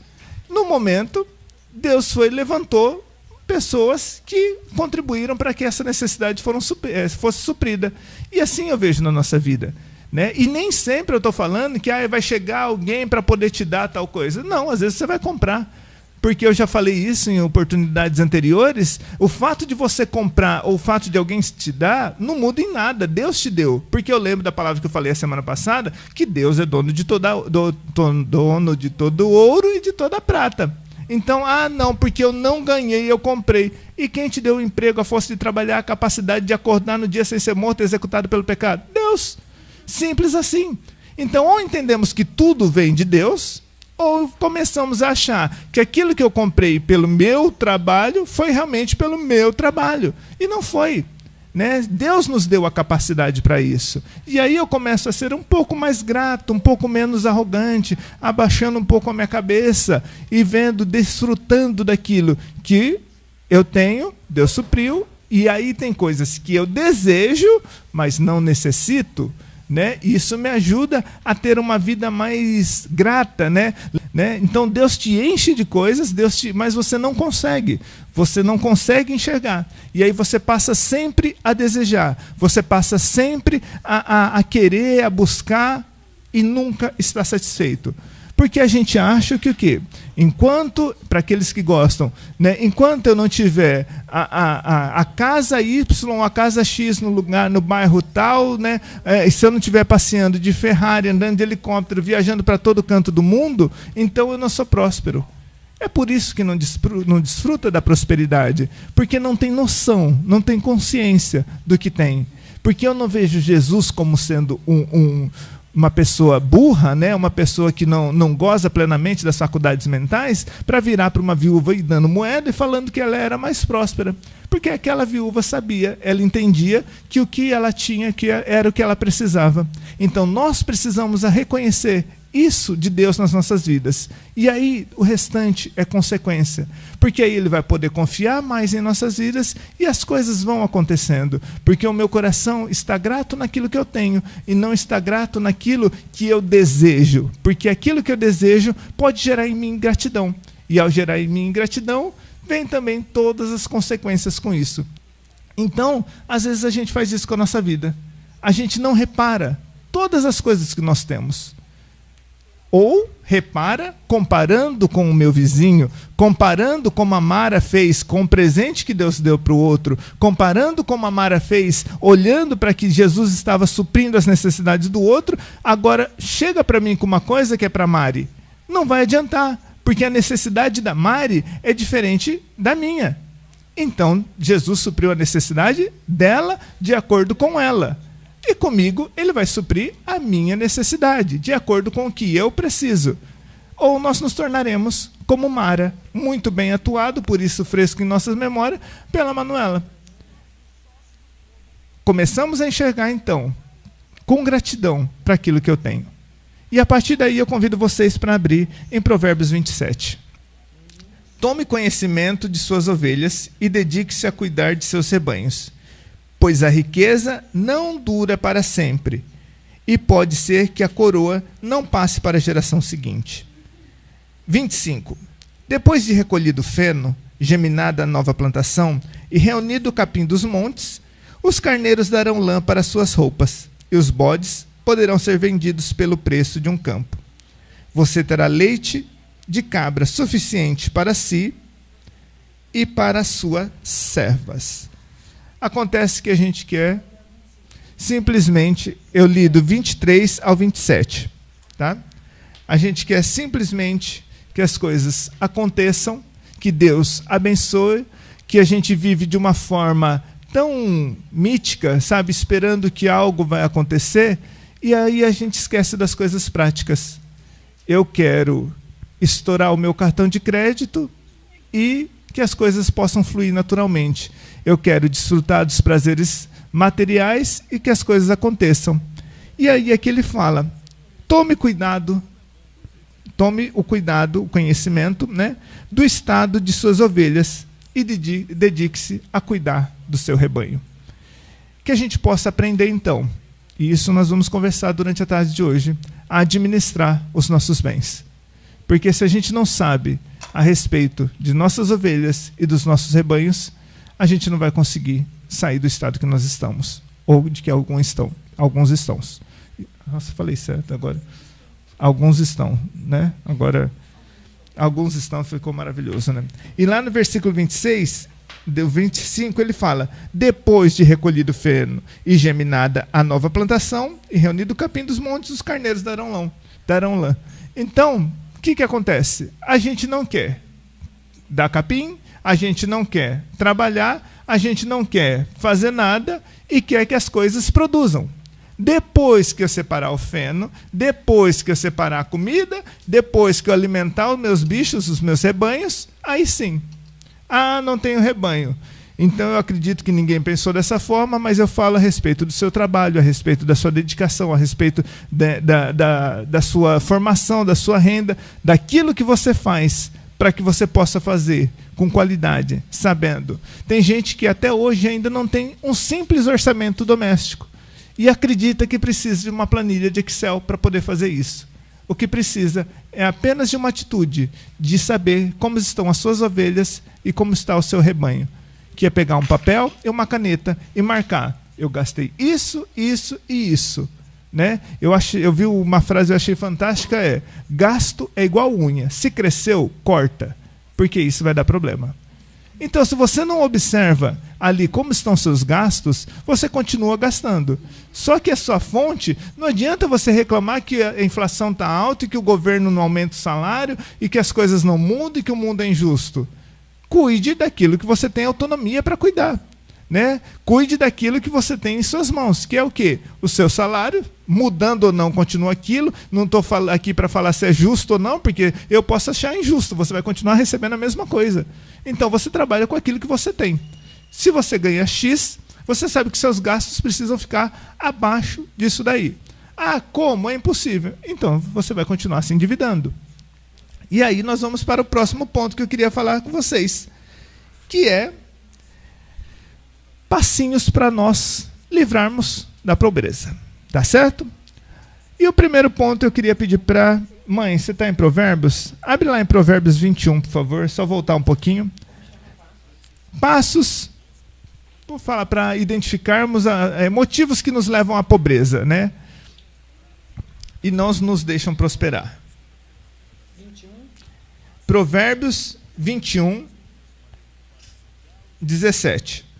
No momento, Deus levantou pessoas que contribuíram para que essa necessidade fosse suprida. E assim eu vejo na nossa vida. Né? E nem sempre eu estou falando que vai chegar alguém para poder te dar tal coisa. Não, às vezes você vai comprar. porque eu já falei isso em oportunidades anteriores, o fato de você comprar ou o fato de alguém te dar não muda em nada, Deus te deu. Porque eu lembro da palavra que eu falei a semana passada, que Deus é dono de dono de todo ouro e de toda prata. Então, não, porque eu não ganhei, eu comprei. E quem te deu o emprego, a força de trabalhar, a capacidade de acordar no dia sem ser morto, executado pelo pecado? Deus. Simples assim. Então, ou entendemos que tudo vem de Deus, ou começamos a achar que aquilo que eu comprei pelo meu trabalho foi realmente pelo meu trabalho. E não foi. Né? Deus nos deu a capacidade para isso. E aí eu começo a ser um pouco mais grato, um pouco menos arrogante, abaixando um pouco a minha cabeça e vendo, desfrutando daquilo que eu tenho, Deus supriu. E aí tem coisas que eu desejo, mas não necessito. Né? Isso me ajuda a ter uma vida mais grata, né? Então Deus te enche de coisas, mas você não consegue enxergar. E aí você passa sempre a desejar, você passa sempre a querer, a buscar e nunca está satisfeito. Porque a gente acha que o quê? Enquanto, para aqueles que gostam, né, enquanto eu não tiver a casa Y, a casa X no lugar, no bairro tal, né, se eu não estiver passeando de Ferrari, andando de helicóptero, viajando para todo canto do mundo, então eu não sou próspero. É por isso que não desfruta da prosperidade, porque não tem noção, não tem consciência do que tem. Porque eu não vejo Jesus como sendo uma pessoa burra, né? Uma pessoa que não goza plenamente das faculdades mentais, para virar para uma viúva e dando moeda e falando que ela era mais próspera. Porque aquela viúva sabia, ela entendia que o que ela tinha que era o que ela precisava. Então nós precisamos reconhecer isso de Deus nas nossas vidas. E aí o restante é consequência. Porque aí Ele vai poder confiar mais em nossas vidas e as coisas vão acontecendo. Porque o meu coração está grato naquilo que eu tenho e não está grato naquilo que eu desejo. Porque aquilo que eu desejo pode gerar em mim gratidão. E ao gerar em mim gratidão, vem também todas as consequências com isso. Então, às vezes a gente faz isso com a nossa vida. A gente não repara todas as coisas que nós temos. Ou repara, comparando com o meu vizinho, comparando como a Mara fez com o presente que Deus deu para o outro, comparando como a Mara fez, olhando para que Jesus estava suprindo as necessidades do outro, agora chega para mim com uma coisa que é para Mari. Não vai adiantar, porque a necessidade da Mari é diferente da minha. Então, Jesus supriu a necessidade dela de acordo com ela. E comigo, Ele vai suprir a minha necessidade, de acordo com o que eu preciso. Ou nós nos tornaremos como Mara, muito bem atuado, por isso fresco em nossas memórias, pela Manuela. Começamos a enxergar, então, com gratidão para aquilo que eu tenho. E a partir daí eu convido vocês para abrir em Provérbios 27. Tome conhecimento de suas ovelhas e dedique-se a cuidar de seus rebanhos. Pois a riqueza não dura para sempre, e pode ser que a coroa não passe para a geração seguinte. 25. Depois de recolhido o feno, geminada a nova plantação, e reunido o capim dos montes, os carneiros darão lã para suas roupas, e os bodes poderão ser vendidos pelo preço de um campo. Você terá leite de cabra suficiente para si e para as suas servas. Acontece que a gente quer, simplesmente, eu li do 23 ao 27, tá? A gente quer simplesmente que as coisas aconteçam, que Deus abençoe, que a gente vive de uma forma tão mítica, sabe, esperando que algo vai acontecer, e aí a gente esquece das coisas práticas. Eu quero estourar o meu cartão de crédito e que as coisas possam fluir naturalmente. Eu quero desfrutar dos prazeres materiais e que as coisas aconteçam. E aí aqui ele fala, tome o cuidado, o conhecimento, né, do estado de suas ovelhas e dedique-se a cuidar do seu rebanho. Que a gente possa aprender então, e isso nós vamos conversar durante a tarde de hoje, a administrar os nossos bens. Porque se a gente não sabe a respeito de nossas ovelhas e dos nossos rebanhos, a gente não vai conseguir sair do estado que nós estamos, ou de que alguns estão. Nossa, falei certo agora. Alguns estão, né? Agora, Alguns estão, ficou maravilhoso, né? E lá no versículo 26, do 25, ele fala: depois de recolhido o feno e geminada a nova plantação, e reunido o capim dos montes, os carneiros darão lã. Então, o que acontece? A gente não quer dar capim, a gente não quer trabalhar, a gente não quer fazer nada e quer que as coisas produzam. Depois que eu separar o feno, depois que eu separar a comida, depois que eu alimentar os meus bichos, os meus rebanhos, aí sim. Ah, não tenho rebanho. Então eu acredito que ninguém pensou dessa forma, mas eu falo a respeito do seu trabalho, a respeito da sua dedicação, a respeito da sua formação, da sua renda, daquilo que você faz para que você possa fazer com qualidade, sabendo. Tem gente que até hoje ainda não tem um simples orçamento doméstico e acredita que precisa de uma planilha de Excel para poder fazer isso. O que precisa é apenas de uma atitude de saber como estão as suas ovelhas e como está o seu rebanho, que é pegar um papel e uma caneta e marcar: eu gastei isso, isso e isso. Né? Eu vi uma frase que eu achei fantástica, gasto é igual unha, se cresceu, corta, porque isso vai dar problema. Então, se você não observa ali como estão seus gastos, você continua gastando. Só que a sua fonte, não adianta você reclamar que a inflação está alta e que o governo não aumenta o salário e que as coisas não mudam e que o mundo é injusto. Cuide daquilo que você tem autonomia para cuidar. Né? Cuide daquilo que você tem em suas mãos, que é o quê? O seu salário, mudando ou não, continua aquilo. Não estou aqui para falar se é justo ou não, porque eu posso achar injusto, você vai continuar recebendo a mesma coisa. Então você trabalha com aquilo que você tem. Se você ganha X, você sabe que seus gastos precisam ficar abaixo disso daí. Ah, como? É impossível. Então você vai continuar se endividando. E aí nós vamos para o próximo ponto que eu queria falar com vocês, que é passinhos para nós livrarmos da pobreza. Tá certo? E o primeiro ponto eu queria pedir para... Mãe, você está em Provérbios? Abre lá em Provérbios 21, por favor. Só voltar um pouquinho. Passos, vou falar, para identificarmos motivos que nos levam à pobreza, né? E não nos deixam prosperar. 21. Provérbios 21, 17.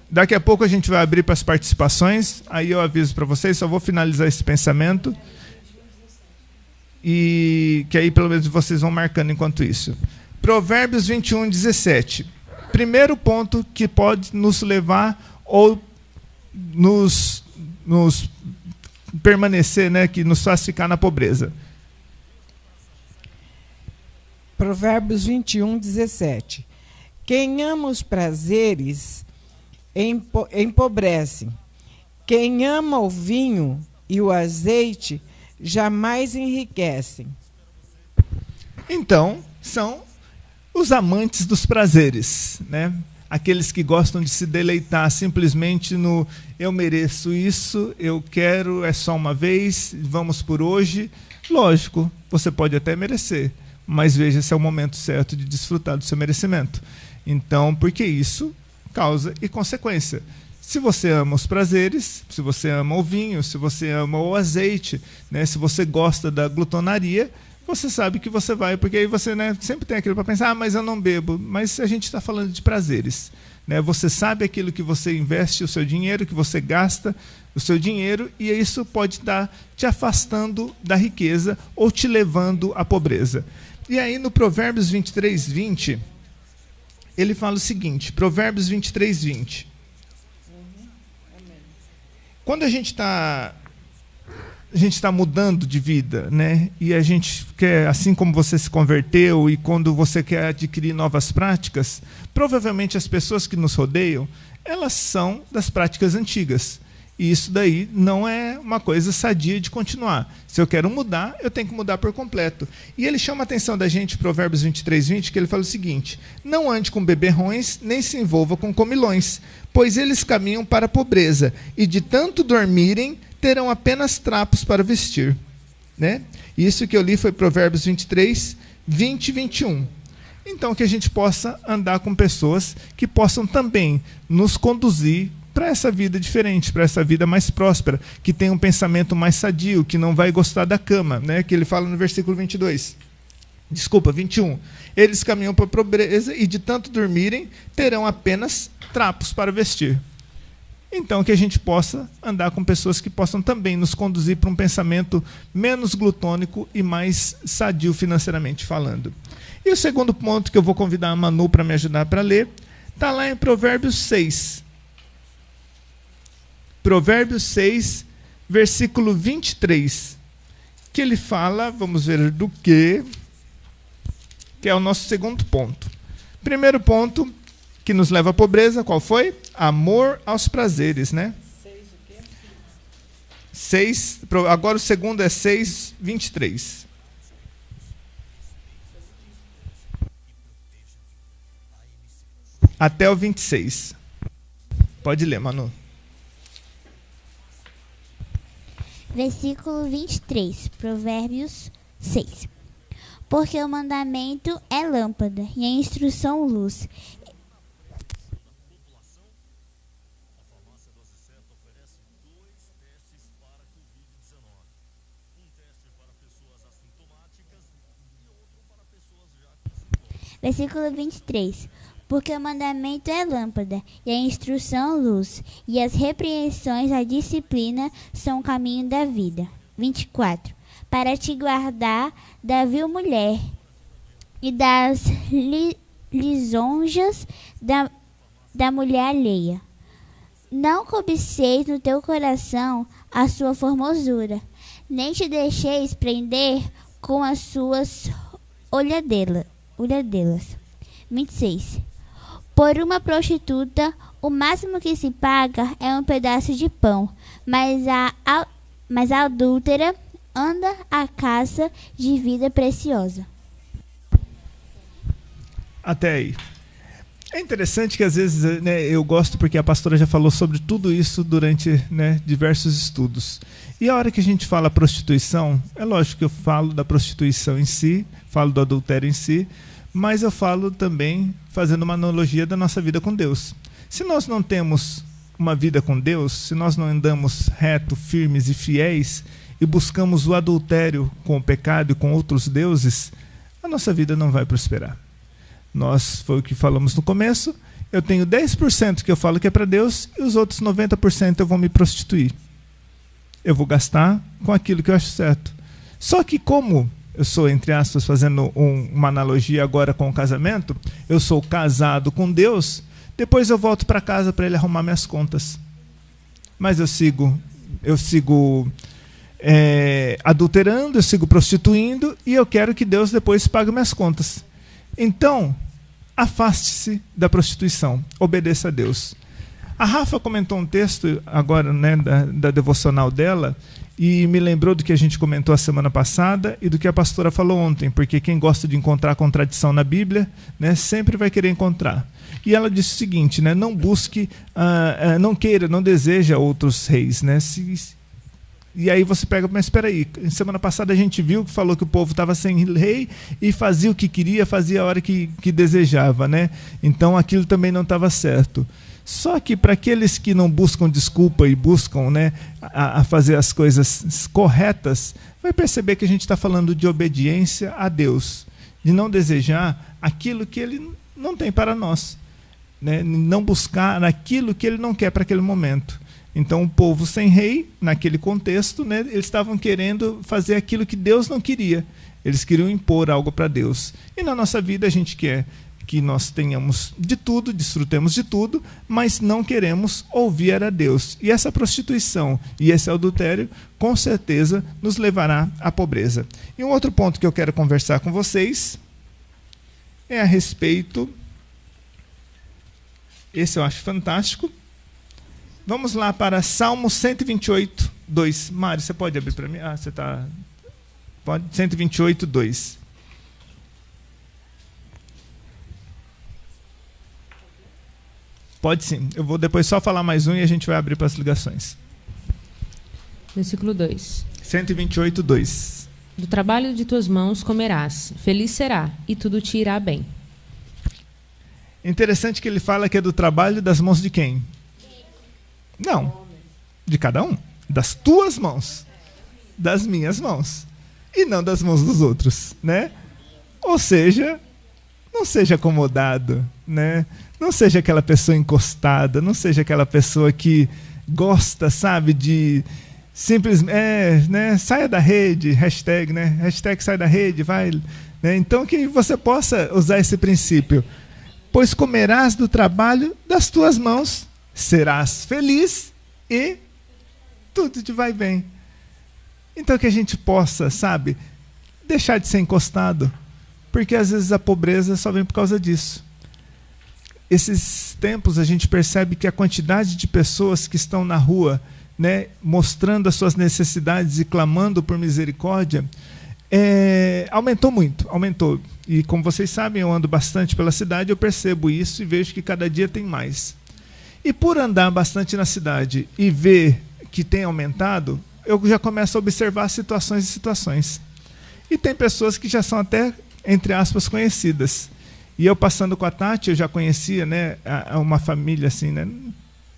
Daqui a pouco a gente vai abrir para as participações, aí eu aviso para vocês, só vou finalizar esse pensamento, e que aí pelo menos vocês vão marcando enquanto isso. Provérbios 21, 17. Primeiro ponto que pode nos levar ou nos permanecer, né, que nos faz ficar na pobreza. Provérbios 21, 17. Quem ama os prazeres empobrece. Quem ama o vinho e o azeite jamais enriquecem. Então, são os amantes dos prazeres, né? Aqueles que gostam de se deleitar simplesmente no eu mereço isso, eu quero, é só uma vez, vamos por hoje. Lógico, você pode até merecer, mas veja se é o momento certo de desfrutar do seu merecimento. Então, porque isso causa e consequência. Se você ama os prazeres, se você ama o vinho, se você ama o azeite, né, se você gosta da glutonaria, você sabe que você vai, porque aí você, né, sempre tem aquilo para pensar, mas eu não bebo. Mas a gente está falando de prazeres. Né? Você sabe aquilo que você investe o seu dinheiro, que você gasta o seu dinheiro, e isso pode estar te afastando da riqueza ou te levando à pobreza. E aí no Provérbios 23, 20... ele fala o seguinte, Provérbios 23, 20. Quando a gente está mudando de vida, né? E a gente quer, assim como você se converteu e quando você quer adquirir novas práticas, provavelmente as pessoas que nos rodeiam, elas são das práticas antigas. E isso daí não é uma coisa sadia de continuar. Se eu quero mudar, eu tenho que mudar por completo. E ele chama a atenção da gente, Provérbios 23, 20, que ele fala o seguinte: não ande com beberrões, nem se envolva com comilões, pois eles caminham para a pobreza, e de tanto dormirem, terão apenas trapos para vestir. Né? Isso que eu li foi Provérbios 23, 20 e 21. Então, que a gente possa andar com pessoas que possam também nos conduzir para essa vida diferente, para essa vida mais próspera, que tem um pensamento mais sadio, que não vai gostar da cama, né? Que ele fala no versículo 21. Eles caminham para a pobreza e de tanto dormirem, terão apenas trapos para vestir. Então, que a gente possa andar com pessoas que possam também nos conduzir para um pensamento menos glutônico e mais sadio financeiramente falando. E o segundo ponto que eu vou convidar a Manu para me ajudar para ler, está lá em Provérbios 6. Provérbios 6, versículo 23. Que ele fala, vamos ver do que é o nosso segundo ponto. Primeiro ponto que nos leva à pobreza, qual foi? Amor aos prazeres, né? 6, agora o segundo é 6, 23. Até o 26. Pode ler, Manu. Versículo 23, Provérbios 6. Porque o mandamento é lâmpada e a instrução luz. Versículo 23. Porque o mandamento é lâmpada, e a instrução luz, e as repreensões, a disciplina, são o caminho da vida. 24. Para te guardar da vil mulher, e das lisonjas da mulher alheia. Não cobiceis no teu coração a sua formosura, nem te deixeis prender com as suas olhadelas. 26. Por uma prostituta, o máximo que se paga é um pedaço de pão, mas a adúltera anda à caça de vida preciosa. Até aí. É interessante que às vezes, né, eu gosto porque a pastora já falou sobre tudo isso durante, né, diversos estudos. E a hora que a gente fala prostituição, é lógico que eu falo da prostituição em si, falo do adultério em si, mas eu falo também fazendo uma analogia da nossa vida com Deus. Se nós não temos uma vida com Deus, se nós não andamos reto, firmes e fiéis, e buscamos o adultério com o pecado e com outros deuses, a nossa vida não vai prosperar. Foi o que falamos no começo, eu tenho 10% que eu falo que é para Deus, e os outros 90% eu vou me prostituir. Eu vou gastar com aquilo que eu acho certo. Só que como eu sou, entre aspas, fazendo uma analogia agora com o casamento, eu sou casado com Deus, depois eu volto para casa para ele arrumar minhas contas. Mas eu sigo adulterando, eu sigo prostituindo, e eu quero que Deus depois pague minhas contas. Então, afaste-se da prostituição, obedeça a Deus. A Rafa comentou um texto agora, né, da devocional dela, e me lembrou do que a gente comentou a semana passada e do que a pastora falou ontem, porque quem gosta de encontrar contradição na Bíblia, né, sempre vai querer encontrar. E ela disse o seguinte, né, não busque, não deseja outros reis, né? E aí você pega, mas espera aí, semana passada a gente viu que falou que o povo estava sem rei e fazia o que queria, fazia a hora que desejava, né? Então aquilo também não estava certo. Só que para aqueles que não buscam desculpa e buscam, né, a fazer as coisas corretas, vai perceber que a gente está falando de obediência a Deus, de não desejar aquilo que Ele não tem para nós, né? Não buscar aquilo que Ele não quer para aquele momento. Então o povo sem rei, naquele contexto, né, eles estavam querendo fazer aquilo que Deus não queria. Eles queriam impor algo para Deus. E na nossa vida a gente quer que nós tenhamos de tudo, desfrutemos de tudo, mas não queremos ouvir a Deus. E essa prostituição e esse adultério, com certeza, nos levará à pobreza. E um outro ponto que eu quero conversar com vocês é a respeito... Esse eu acho fantástico. Vamos lá para Salmo 128, 2. Mário, você pode abrir para mim? Ah, você está... Pode. 128, 2. Pode sim. Eu vou depois só falar mais um e a gente vai abrir para as ligações. Versículo 2. 128, 2. Do trabalho de tuas mãos comerás, feliz será, e tudo te irá bem. Interessante que ele fala que é do trabalho das mãos de quem? Não. De cada um. Das tuas mãos. Das minhas mãos. E não das mãos dos outros, né? Ou seja, não seja acomodado, né? Não seja aquela pessoa encostada, não seja aquela pessoa que gosta, sabe, de simplesmente, né? Saia da rede, hashtag, né? Hashtag sai da rede, vai, né? Então que você possa usar esse princípio. Pois comerás do trabalho das tuas mãos, serás feliz e tudo te vai bem. Então que a gente possa, sabe, deixar de ser encostado, porque às vezes a pobreza só vem por causa disso. Esses tempos a gente percebe que a quantidade de pessoas que estão na rua, né, mostrando as suas necessidades e clamando por misericórdia, aumentou muito, aumentou. E como vocês sabem, eu ando bastante pela cidade, eu percebo isso e vejo que cada dia tem mais. E por andar bastante na cidade e ver que tem aumentado, eu já começo a observar situações e situações. E tem pessoas que já são até, entre aspas, conhecidas. E eu passando com a Tati, eu já conhecia, né, uma família assim, né,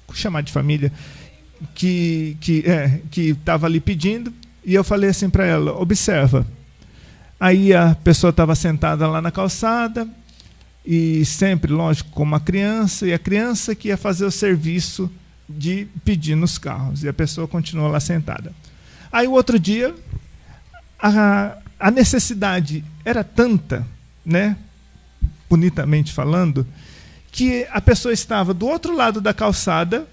vou chamar de família, que estava ali pedindo, e eu falei assim para ela, observa. Aí a pessoa estava sentada lá na calçada, e sempre, lógico, com uma criança, e a criança que ia fazer o serviço de pedir nos carros, e a pessoa continuou lá sentada. Aí o outro dia, a necessidade era tanta, né, bonitamente falando, que a pessoa estava do outro lado da calçada,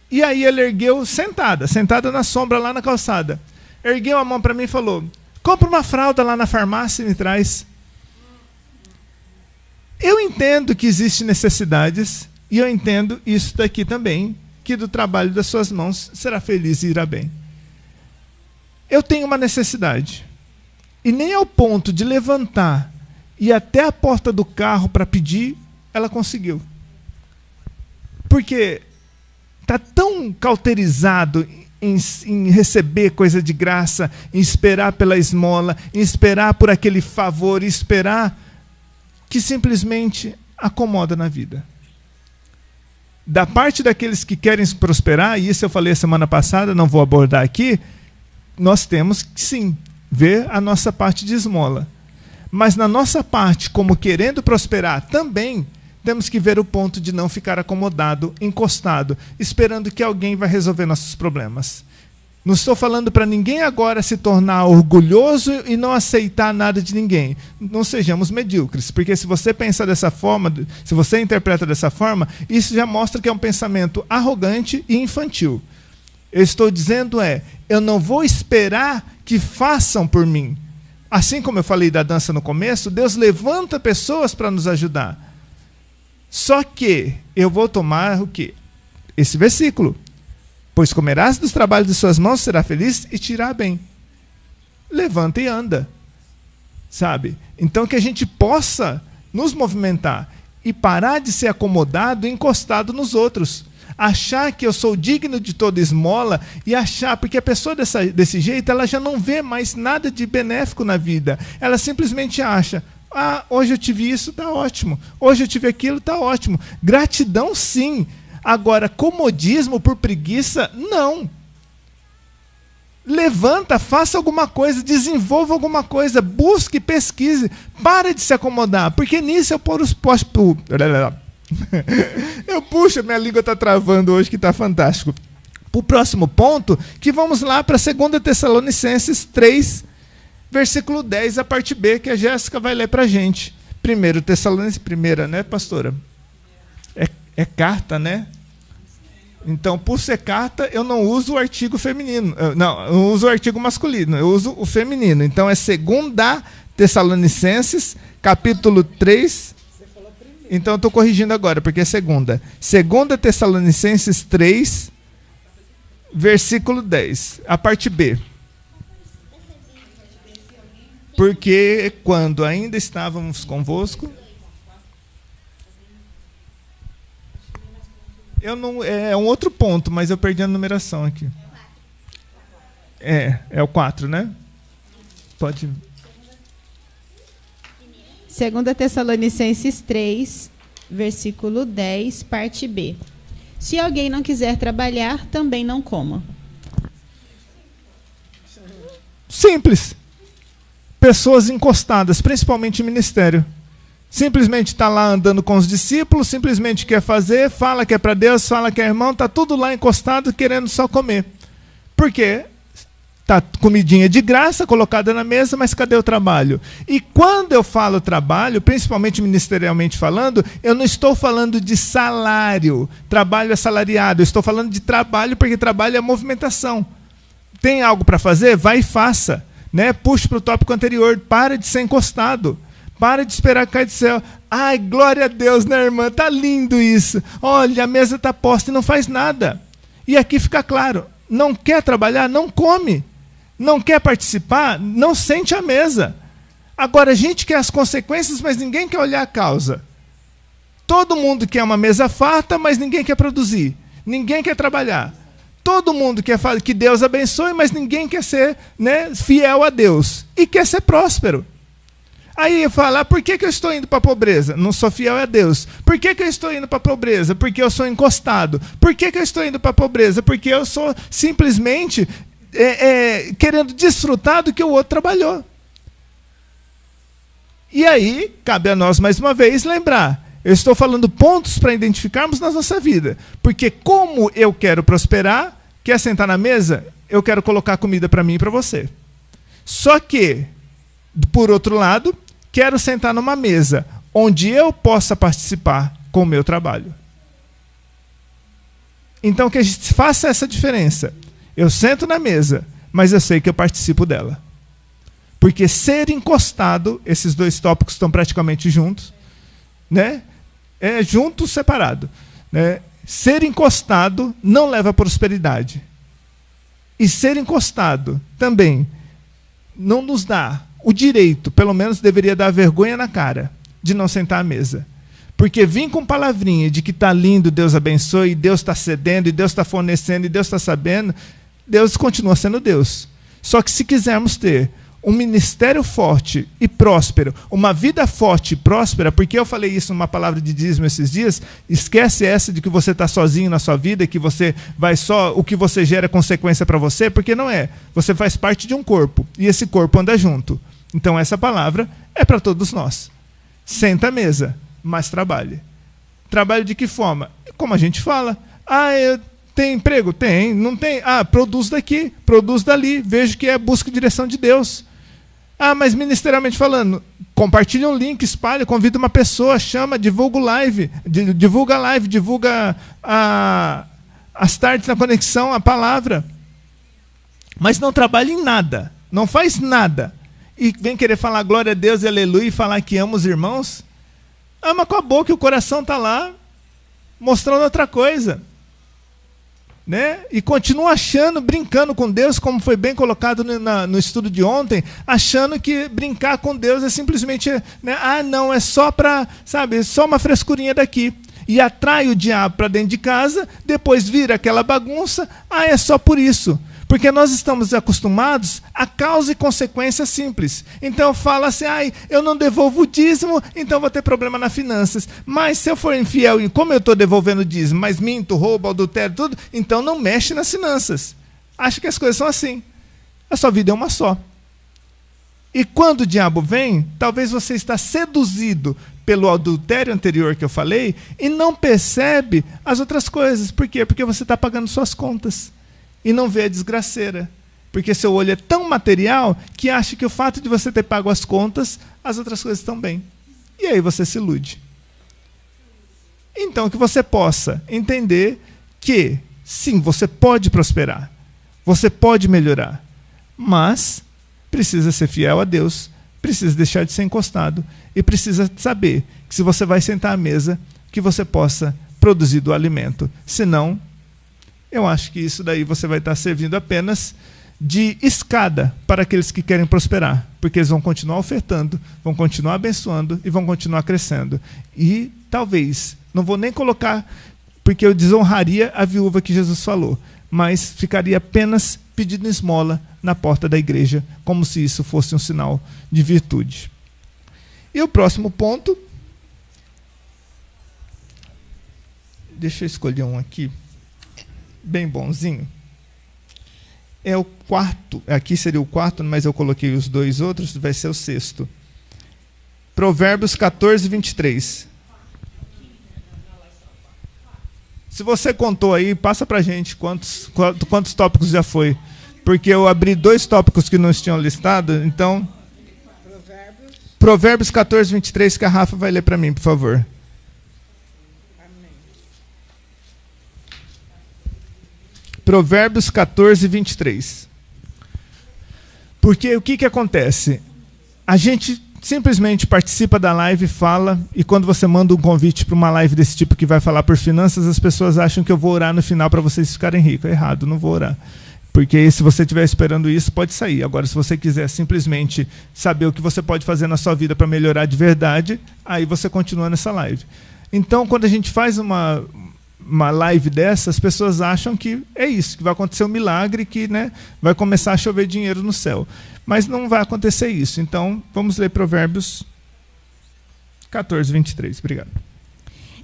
e aí ela ergueu sentada na sombra lá na calçada, ergueu a mão para mim e falou, compra uma fralda lá na farmácia e me traz. Eu entendo que existem necessidades, e eu entendo isso daqui também, que do trabalho das suas mãos será feliz e irá bem. Eu tenho uma necessidade, e nem ao ponto de levantar e ir até a porta do carro para pedir, ela conseguiu. Porque está tão cauterizado em receber coisa de graça, em esperar pela esmola, em esperar por aquele favor, em esperar, que simplesmente acomoda na vida. Da parte daqueles que querem prosperar, e isso eu falei a semana passada, não vou abordar aqui, nós temos que sim ver a nossa parte de esmola. Mas na nossa parte, como querendo prosperar, também temos que ver o ponto de não ficar acomodado, encostado, esperando que alguém vai resolver nossos problemas. Não estou falando para ninguém agora se tornar orgulhoso e não aceitar nada de ninguém. Não sejamos medíocres, porque se você pensa dessa forma, se você interpreta dessa forma, isso já mostra que é um pensamento arrogante e infantil. Eu estou dizendo eu não vou esperar que façam por mim. Assim como eu falei da dança no começo, Deus levanta pessoas para nos ajudar. Só que eu vou tomar o quê? Esse versículo. Pois comerás dos trabalhos de suas mãos, será feliz e te irá bem. Levanta e anda. Sabe? Então que a gente possa nos movimentar e parar de ser acomodado e encostado nos outros. Achar que eu sou digno de toda esmola e achar, porque a pessoa desse jeito, ela já não vê mais nada de benéfico na vida. Ela simplesmente acha, hoje eu tive isso, tá ótimo. Hoje eu tive aquilo, tá ótimo. Gratidão, sim. Agora, comodismo por preguiça, não. Levanta, faça alguma coisa, desenvolva alguma coisa, busque, pesquise, para de se acomodar, porque nisso eu puxo, minha língua está travando hoje, que está fantástico. Para o próximo ponto, que vamos lá para 2 Tessalonicenses 3, versículo 10, a parte B, que a Jéssica vai ler para a gente. 1 Tessalonicenses, primeira, né, pastora? É carta, né? Então, por ser carta, eu não uso o artigo feminino. Eu uso o artigo masculino, eu uso o feminino. Então, é 2 Tessalonicenses, capítulo 3. Então, eu estou corrigindo agora, porque é segunda. 2 Tessalonicenses 3, versículo 10, a parte B. Porque quando ainda estávamos convosco... É um outro ponto, mas eu perdi a numeração aqui. É o 4, né? Pode. 2 Tessalonicenses 3, versículo 10, parte B. Se alguém não quiser trabalhar, também não coma. Simples. Pessoas encostadas, principalmente em ministério. Simplesmente está lá andando com os discípulos, simplesmente quer fazer, fala que é para Deus, fala que é irmão, está tudo lá encostado querendo só comer. Por quê? Está comidinha de graça colocada na mesa, mas cadê o trabalho? E quando eu falo trabalho, principalmente ministerialmente falando, eu não estou falando de salário, trabalho assalariado, eu estou falando de trabalho porque trabalho é movimentação. Tem algo para fazer? Vai e faça. Né? Puxe para o tópico anterior, para de ser encostado. Para de esperar cair do céu. Ai, glória a Deus, né, irmã? Tá lindo isso. Olha, a mesa está posta e não faz nada. E aqui fica claro, não quer trabalhar, não come. Não quer participar, não sente a mesa. Agora, a gente quer as consequências, mas ninguém quer olhar a causa. Todo mundo quer uma mesa farta, mas ninguém quer produzir. Ninguém quer trabalhar. Todo mundo quer que Deus abençoe, mas ninguém quer ser, né, fiel a Deus. E quer ser próspero. Aí eu falo, por que eu estou indo para a pobreza? Não sou fiel a Deus. Por que eu estou indo para a pobreza? Porque eu sou encostado. Por que eu estou indo para a pobreza? Porque eu sou simplesmente querendo desfrutar do que o outro trabalhou. E aí, cabe a nós, mais uma vez, lembrar. Eu estou falando pontos para identificarmos na nossa vida. Porque como eu quero prosperar, quer sentar na mesa? Eu quero colocar comida para mim e para você. Só que, por outro lado, quero sentar numa mesa onde eu possa participar com o meu trabalho. Então, que a gente faça essa diferença. Eu sento na mesa, mas eu sei que eu participo dela. Porque ser encostado, esses dois tópicos estão praticamente juntos, né? É junto, separado. Né? Ser encostado não leva à prosperidade. E ser encostado também não nos dá o direito, pelo menos deveria dar vergonha na cara, de não sentar à mesa. Porque vir com palavrinha de que está lindo, Deus abençoe, e Deus está cedendo, e Deus está fornecendo, e Deus está sabendo, Deus continua sendo Deus. Só que se quisermos ter um ministério forte e próspero, uma vida forte e próspera, porque eu falei isso numa palavra de dízimo esses dias, esquece essa de que você está sozinho na sua vida, que você vai só, o que você gera é consequência para você, porque não é. Você faz parte de um corpo, e esse corpo anda junto. Então essa palavra é para todos nós. Senta à mesa, mas trabalhe. Trabalhe de que forma? Como a gente fala, tem emprego? Tem. Não tem? Produz daqui, produz dali. Vejo que é busca e direção de Deus. Mas ministerialmente falando, compartilha um link, espalha, convida uma pessoa, chama, divulga o live, divulga a live, divulga as tardes na conexão, a palavra. Mas não trabalha em nada, não faz nada. E vem querer falar glória a Deus e aleluia e falar que ama os irmãos. Ama com a boca e o coração está lá, mostrando outra coisa. Né? E continua achando, brincando com Deus, como foi bem colocado no estudo de ontem, achando que brincar com Deus é simplesmente, né? Não, é só para, sabe, só uma frescurinha daqui. E atrai o diabo para dentro de casa, depois vira aquela bagunça, é só por isso. Porque nós estamos acostumados a causa e consequência simples. Então fala assim, eu não devolvo o dízimo, então vou ter problema nas finanças. Mas se eu for infiel, e como eu estou devolvendo o dízimo, mas minto, roubo, adultério, tudo, então não mexe nas finanças. Acha que as coisas são assim. A sua vida é uma só. E quando o diabo vem, talvez você está seduzido pelo adultério anterior que eu falei e não percebe as outras coisas. Por quê? Porque você está pagando suas contas. E não vê a desgraceira. Porque seu olho é tão material que acha que o fato de você ter pago as contas, as outras coisas estão bem. E aí você se ilude. Então que você possa entender que, sim, você pode prosperar. Você pode melhorar. Mas precisa ser fiel a Deus, precisa deixar de ser encostado e precisa saber que se você vai sentar à mesa, que você possa produzir do alimento. Senão, eu acho que isso daí você vai estar servindo apenas de escada para aqueles que querem prosperar, porque eles vão continuar ofertando, vão continuar abençoando e vão continuar crescendo. E talvez, não vou nem colocar, porque eu desonraria a viúva que Jesus falou, mas ficaria apenas pedindo esmola na porta da igreja, como se isso fosse um sinal de virtude. E o próximo ponto Deixa eu escolher um aqui, bem bonzinho. É o quarto, aqui seria o quarto, mas eu coloquei os 2 outros, vai ser o 6º. Provérbios 14, 23. Se você contou aí, passa pra gente quantos tópicos já foi. Porque eu abri 2 tópicos que não tinham listado, então... Provérbios 14, 23, que a Rafa vai ler para mim, por favor. Provérbios 14, 23. Porque o que acontece? A gente simplesmente participa da live, fala, e quando você manda um convite para uma live desse tipo que vai falar por finanças, as pessoas acham que eu vou orar no final para vocês ficarem ricos. É errado, não vou orar. Porque se você estiver esperando isso, pode sair. Agora, se você quiser simplesmente saber o que você pode fazer na sua vida para melhorar de verdade, aí você continua nessa live. Então, quando a gente faz uma live dessa, as pessoas acham que é isso, que vai acontecer um milagre, que, né, vai começar a chover dinheiro no céu. Mas não vai acontecer isso. Então, vamos ler Provérbios 14, 23. Obrigado.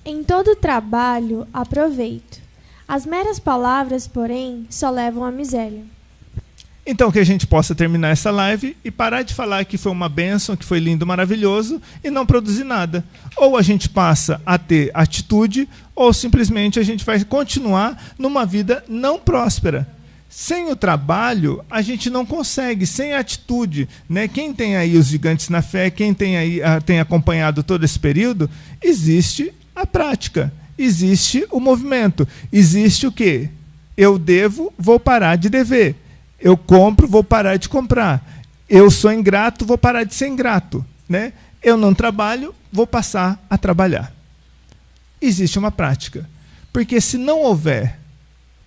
Em todo trabalho, há proveito. As meras palavras, porém, só levam à miséria. Então, que a gente possa terminar essa live e parar de falar que foi uma bênção, que foi lindo, maravilhoso, e não produzir nada. Ou a gente passa a ter atitude, ou simplesmente a gente vai continuar numa vida não próspera. Sem o trabalho, a gente não consegue, sem a atitude, né? Quem tem aí os gigantes na fé, quem tem aí tem acompanhado todo esse período, existe a prática, existe o movimento, existe o quê? Eu devo, vou parar de dever. Eu compro, vou parar de comprar. Eu sou ingrato, vou parar de ser ingrato, né? Eu não trabalho, vou passar a trabalhar. Existe uma prática. Porque se não houver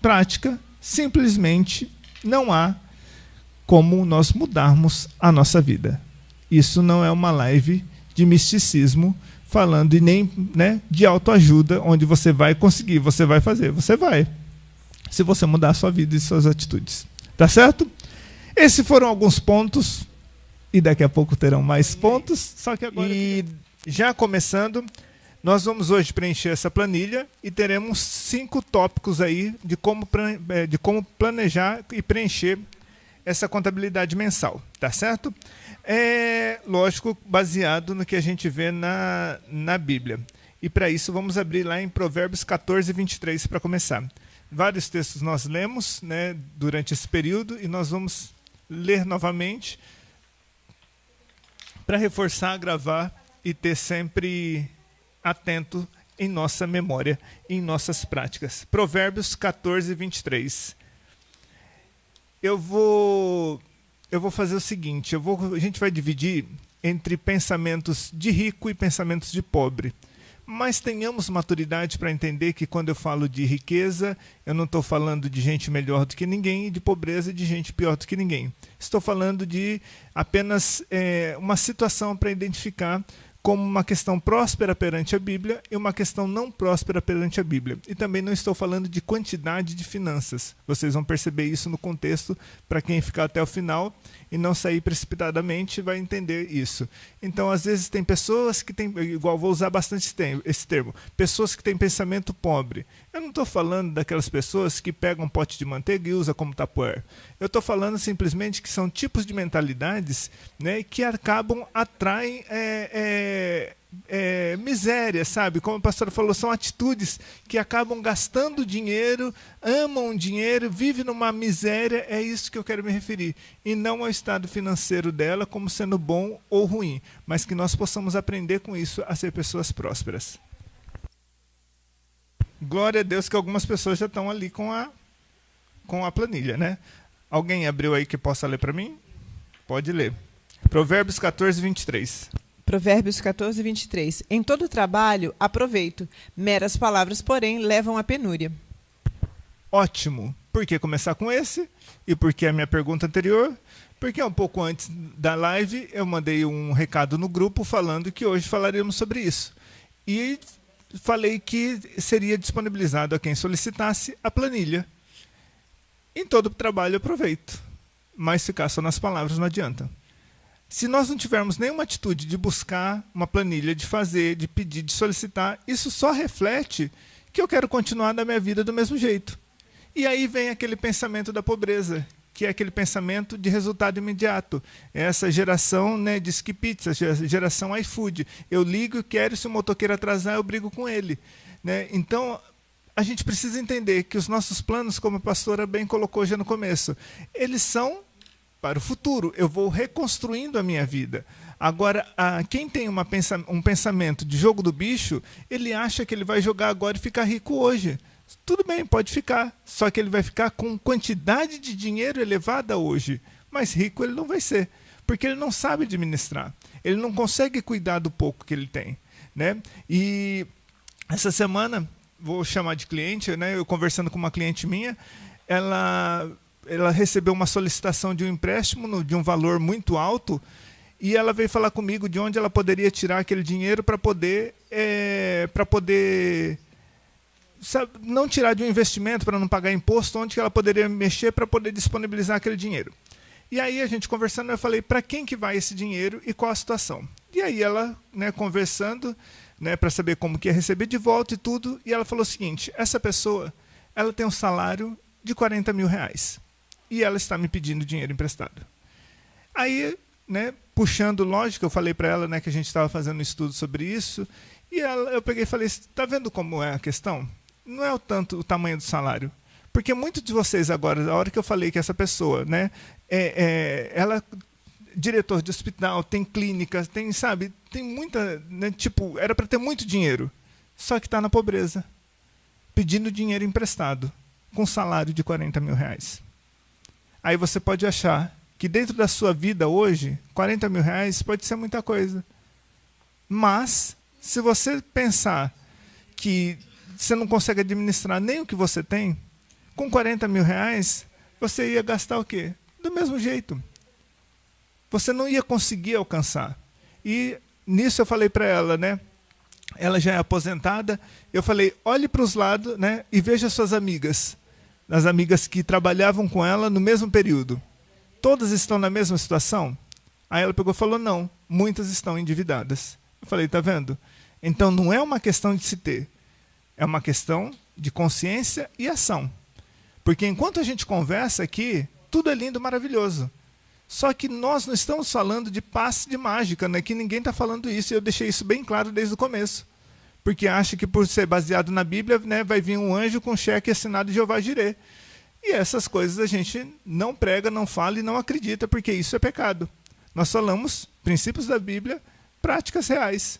prática, simplesmente não há como nós mudarmos a nossa vida. Isso não é uma live de misticismo falando e nem, né, de autoajuda, onde você vai conseguir, você vai fazer, você vai. Se você mudar a sua vida e suas atitudes. Tá certo? Esses foram alguns pontos, e daqui a pouco terão mais pontos, só que agora... E já começando, nós vamos hoje preencher essa planilha e teremos 5 tópicos aí de como planejar e preencher essa contabilidade mensal, tá certo? É, lógico, baseado no que a gente vê na Bíblia. E para isso vamos abrir lá em Provérbios 14, 23 para começar. Vários textos nós lemos, né, durante esse período, e nós vamos ler novamente para reforçar, gravar e ter sempre atento em nossa memória, em nossas práticas. Provérbios 14, 23. Eu vou fazer o seguinte, a gente vai dividir entre pensamentos de rico e pensamentos de pobre. Mas tenhamos maturidade para entender que quando eu falo de riqueza, eu não estou falando de gente melhor do que ninguém, e de pobreza de gente pior do que ninguém. Estou falando de apenas uma situação para identificar como uma questão próspera perante a Bíblia e uma questão não próspera perante a Bíblia. E também não estou falando de quantidade de finanças. Vocês vão perceber isso no contexto, para quem ficar até o final e não sair precipitadamente vai entender isso. Então, às vezes, tem pessoas que têm, igual vou usar bastante esse termo, pessoas que têm pensamento pobre. Eu não estou falando daquelas pessoas que pegam um pote de manteiga e usam como tapoer. Eu estou falando simplesmente que são tipos de mentalidades, né, que atraem miséria, sabe? Como a pastora falou, são atitudes que acabam gastando dinheiro, amam dinheiro, vivem numa miséria, é isso que eu quero me referir. E não ao estado financeiro dela como sendo bom ou ruim, mas que nós possamos aprender com isso a ser pessoas prósperas. Glória a Deus que algumas pessoas já estão ali com a planilha, né? Alguém abriu aí que possa ler para mim? Pode ler. Provérbios 14, 23. Provérbios 14, 23. Em todo trabalho, há proveito. Meras palavras, porém, levam à penúria. Ótimo. Por que começar com esse? E por que a minha pergunta anterior? Porque um pouco antes da live, eu mandei um recado no grupo falando que hoje falaremos sobre isso. E falei que seria disponibilizado a quem solicitasse a planilha. Em todo trabalho, aproveito. Mas ficar só nas palavras não adianta. Se nós não tivermos nenhuma atitude de buscar uma planilha, de fazer, de pedir, de solicitar, isso só reflete que eu quero continuar da minha vida do mesmo jeito. E aí vem aquele pensamento da pobreza, que é aquele pensamento de resultado imediato. Essa geração, né, de skip pizza, geração iFood. Eu ligo e quero, se o motoqueiro atrasar, eu brigo com ele. Né? Então, a gente precisa entender que os nossos planos, como a pastora bem colocou já no começo, eles são para o futuro. Eu vou reconstruindo a minha vida. Agora, quem tem um pensamento de jogo do bicho, ele acha que ele vai jogar agora e ficar rico hoje. Tudo bem, pode ficar, só que ele vai ficar com quantidade de dinheiro elevada hoje, mas rico ele não vai ser, porque ele não sabe administrar, ele não consegue cuidar do pouco que ele tem, né? E essa semana, vou chamar de cliente, né? Eu conversando com uma cliente minha, ela recebeu uma solicitação de um empréstimo de um valor muito alto, e ela veio falar comigo de onde ela poderia tirar aquele dinheiro para poder não tirar de um investimento para não pagar imposto, onde que ela poderia mexer para poder disponibilizar aquele dinheiro. E aí a gente conversando, eu falei, para quem que vai esse dinheiro e qual a situação? E aí ela, né, conversando, né, para saber como que ia receber de volta e tudo, e ela falou o seguinte, essa pessoa, ela tem um salário de 40 mil reais e ela está me pedindo dinheiro emprestado. Aí, né, puxando lógica, eu falei para ela, né, que a gente estava fazendo um estudo sobre isso, e eu peguei e falei, está vendo como é a questão? Não é o tamanho do salário. Porque muitos de vocês agora, a hora que eu falei que essa pessoa, né, ela diretor de hospital, tem clínicas, tem, sabe, tem muita, né, tipo, era para ter muito dinheiro, só que está na pobreza, pedindo dinheiro emprestado, com salário de 40 mil reais. Aí você pode achar que dentro da sua vida hoje, 40 mil reais pode ser muita coisa. Mas, se você pensar que você não consegue administrar nem o que você tem, com 40 mil reais, você ia gastar o quê? Do mesmo jeito. Você não ia conseguir alcançar. E nisso eu falei para ela, né? Ela já é aposentada. Eu falei, olhe para os lados, né? E veja suas amigas. As amigas que trabalhavam com ela no mesmo período. Todas estão na mesma situação? Aí ela pegou e falou, não, muitas estão endividadas. Eu falei, tá vendo? Então não é uma questão de se ter. É uma questão de consciência e ação. Porque enquanto a gente conversa aqui, tudo é lindo, maravilhoso. Só que nós não estamos falando de passe de mágica, né? Que ninguém está falando isso, e eu deixei isso bem claro desde o começo. Porque acha que por ser baseado na Bíblia, né, vai vir um anjo com cheque assinado de Jeová Jireh. E essas coisas a gente não prega, não fala e não acredita, porque isso é pecado. Nós falamos princípios da Bíblia, práticas reais.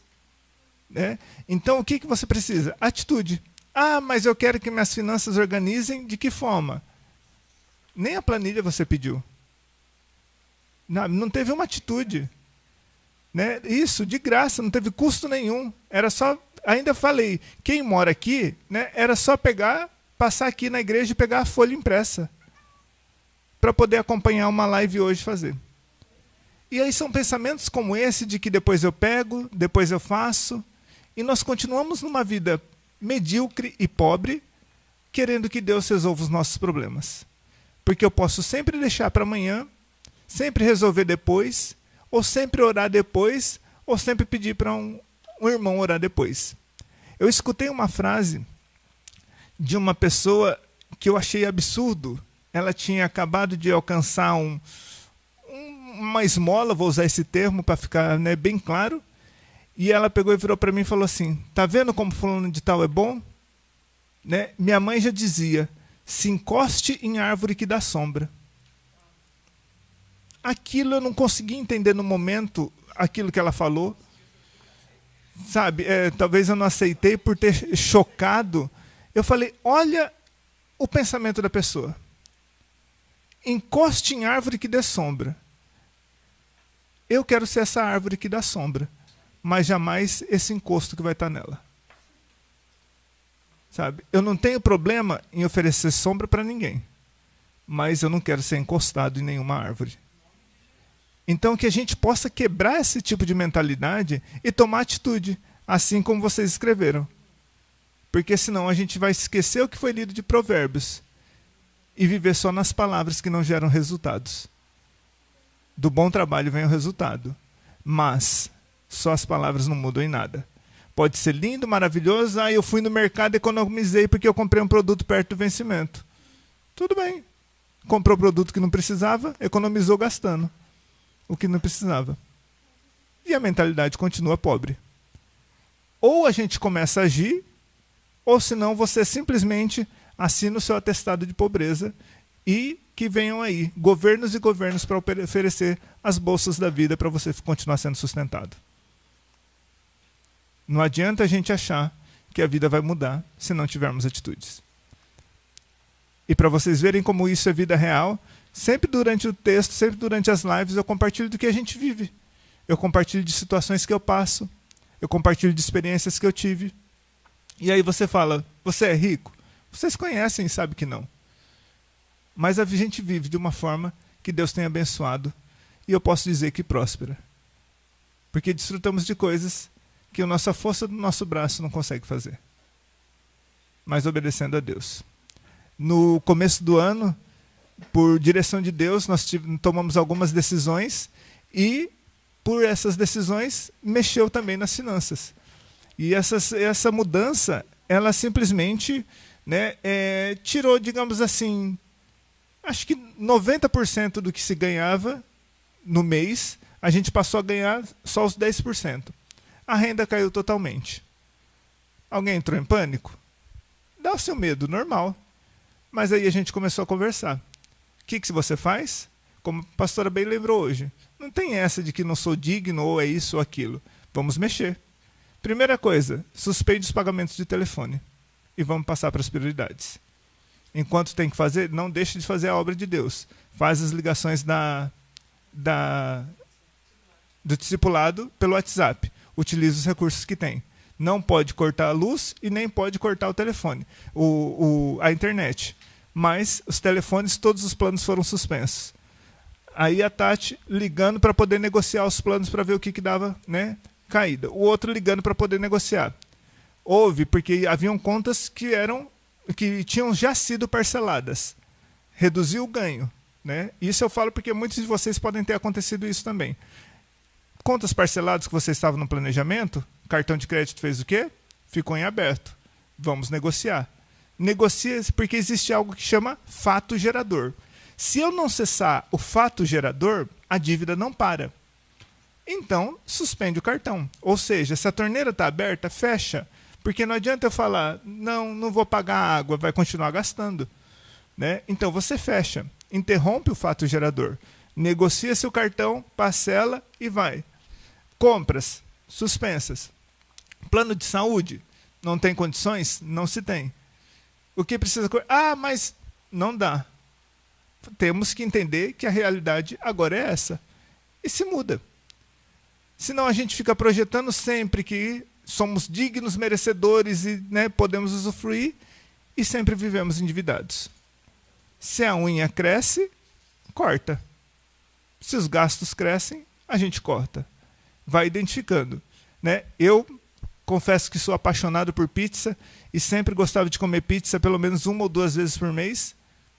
Né? Então, o que você precisa? Atitude. Ah, mas eu quero que minhas finanças organizem. De que forma? Nem a planilha você pediu. Não teve uma atitude. Né? Isso, de graça, não teve custo nenhum. Era só, ainda falei, quem mora aqui, né, era só passar aqui na igreja e pegar a folha impressa para poder acompanhar uma live hoje e fazer. E aí são pensamentos como esse de que depois eu pego, depois eu faço, e nós continuamos numa vida medíocre e pobre, querendo que Deus resolva os nossos problemas. Porque eu posso sempre deixar para amanhã, sempre resolver depois, ou sempre orar depois, ou sempre pedir para um irmão orar depois. Eu escutei uma frase de uma pessoa que eu achei absurdo. Ela tinha acabado de alcançar uma esmola, vou usar esse termo para ficar, né, bem claro, e ela pegou e virou para mim e falou assim, tá vendo como fulano de tal é bom? Né? Minha mãe já dizia, se encoste em árvore que dá sombra. Aquilo eu não consegui entender no momento, aquilo que ela falou, sabe, talvez eu não aceitei por ter chocado. Eu falei, olha o pensamento da pessoa. Encoste em árvore que dê sombra. Eu quero ser essa árvore que dá sombra, mas jamais esse encosto que vai estar nela. Sabe? Eu não tenho problema em oferecer sombra para ninguém, mas eu não quero ser encostado em nenhuma árvore. Então que a gente possa quebrar esse tipo de mentalidade e tomar atitude, assim como vocês escreveram. Porque senão a gente vai esquecer o que foi lido de Provérbios e viver só nas palavras que não geram resultados. Do bom trabalho vem o resultado, mas só as palavras não mudam em nada. Pode ser lindo, maravilhoso. Eu fui no mercado e economizei porque eu comprei um produto perto do vencimento. Tudo bem. Comprou produto que não precisava, economizou gastando o que não precisava. E a mentalidade continua pobre. Ou a gente começa a agir, ou senão você simplesmente assina o seu atestado de pobreza e que venham aí governos e governos para oferecer as bolsas da vida para você continuar sendo sustentado. Não adianta a gente achar que a vida vai mudar se não tivermos atitudes. E para vocês verem como isso é vida real, sempre durante o texto, sempre durante as lives, eu compartilho do que a gente vive. Eu compartilho de situações que eu passo. Eu compartilho de experiências que eu tive. E aí você fala, você é rico? Vocês conhecem e sabem que não. Mas a gente vive de uma forma que Deus tem abençoado. E eu posso dizer que próspera. Porque desfrutamos de coisas que a nossa força do nosso braço não consegue fazer. Mas obedecendo a Deus. No começo do ano, por direção de Deus, nós tomamos algumas decisões e, por essas decisões, mexeu também nas finanças. E essa mudança, ela simplesmente, né, tirou, digamos assim, acho que 90% do que se ganhava no mês, a gente passou a ganhar só os 10%. A renda caiu totalmente. Alguém entrou em pânico? Dá o seu medo, normal. Mas aí a gente começou a conversar. O que você faz? Como a pastora bem lembrou hoje. Não tem essa de que não sou digno ou é isso ou aquilo. Vamos mexer. Primeira coisa, suspende os pagamentos de telefone. E vamos passar para as prioridades. Enquanto tem que fazer, não deixe de fazer a obra de Deus. Faz as ligações do discipulado pelo WhatsApp. Utiliza os recursos que tem. Não pode cortar a luz e nem pode cortar o telefone, a internet. Mas os telefones, todos os planos foram suspensos. Aí a Tati ligando para poder negociar os planos para ver o que dava, né, caída. O outro ligando para poder negociar. Houve, porque haviam contas que tinham já sido parceladas. Reduziu o ganho. Né? Isso eu falo porque muitos de vocês podem ter acontecido isso também. Contas parceladas que você estava no planejamento, cartão de crédito fez o quê? Ficou em aberto. Vamos negociar. Negocia porque existe algo que chama fato gerador. Se eu não cessar o fato gerador, a dívida não para. Então, suspende o cartão. Ou seja, se a torneira está aberta, fecha. Porque não adianta eu falar, não vou pagar a água, vai continuar gastando. Né? Então você fecha. Interrompe o fato gerador. Negocia seu cartão, parcela e vai. Compras suspensas. Plano de saúde, não tem condições? Não se tem. O que precisa... mas não dá. Temos que entender que a realidade agora é essa. E se muda. Senão a gente fica projetando sempre que somos dignos, merecedores e, né, podemos usufruir e sempre vivemos endividados. Se a unha cresce, corta. Se os gastos crescem, a gente corta. Vai identificando. Né? Eu confesso que sou apaixonado por pizza e sempre gostava de comer pizza pelo menos 1 ou 2 vezes por mês.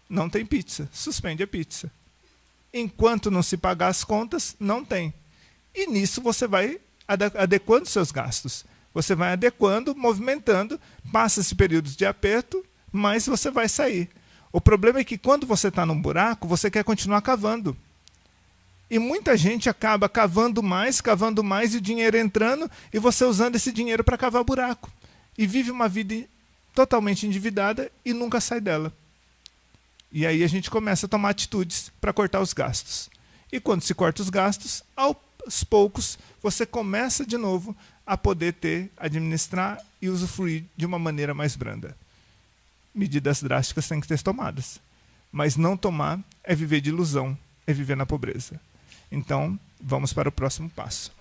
Não tem pizza. Suspende a pizza. Enquanto não se pagar as contas, não tem. E nisso você vai adequando seus gastos. Você vai adequando, movimentando, passa-se períodos de aperto, mas você vai sair. O problema é que quando você está num buraco, você quer continuar cavando. E muita gente acaba cavando mais e o dinheiro entrando e você usando esse dinheiro para cavar buraco. E vive uma vida totalmente endividada e nunca sai dela. E aí a gente começa a tomar atitudes para cortar os gastos. E quando se corta os gastos, aos poucos você começa de novo a poder administrar e usufruir de uma maneira mais branda. Medidas drásticas têm que ser tomadas. Mas não tomar é viver de ilusão, é viver na pobreza. Então, vamos para o próximo passo.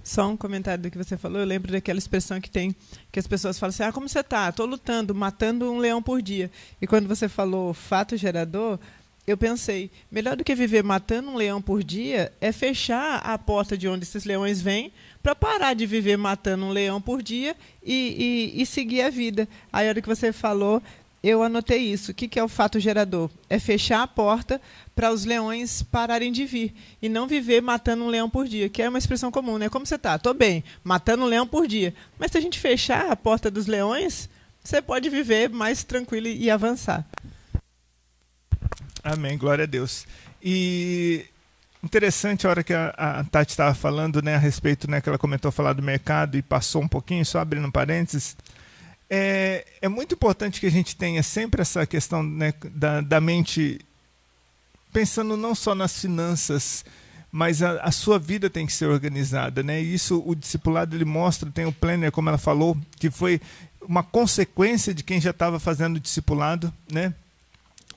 Só um comentário do que você falou. Eu lembro daquela expressão que as pessoas falam assim, como você está? Estou lutando, matando um leão por dia. E quando você falou fato gerador, eu pensei, melhor do que viver matando um leão por dia é fechar a porta de onde esses leões vêm para parar de viver matando um leão por dia e seguir a vida. Aí, a hora que você falou, eu anotei isso. O que é o fato gerador? É fechar a porta para os leões pararem de vir. E não viver matando um leão por dia, que é uma expressão comum, né? Como você tá? Tô bem, matando um leão por dia. Mas se a gente fechar a porta dos leões, você pode viver mais tranquilo e avançar. Amém, glória a Deus. E interessante a hora que a Tati estava falando, né, a respeito, né, que ela comentou falar do mercado e passou um pouquinho, só abrindo parênteses. É muito importante que a gente tenha sempre essa questão, né, da mente pensando não só nas finanças, mas a sua vida tem que ser organizada, né? E isso o discipulado ele mostra, tem o planner, como ela falou, que foi uma consequência de quem já estava fazendo o discipulado, né?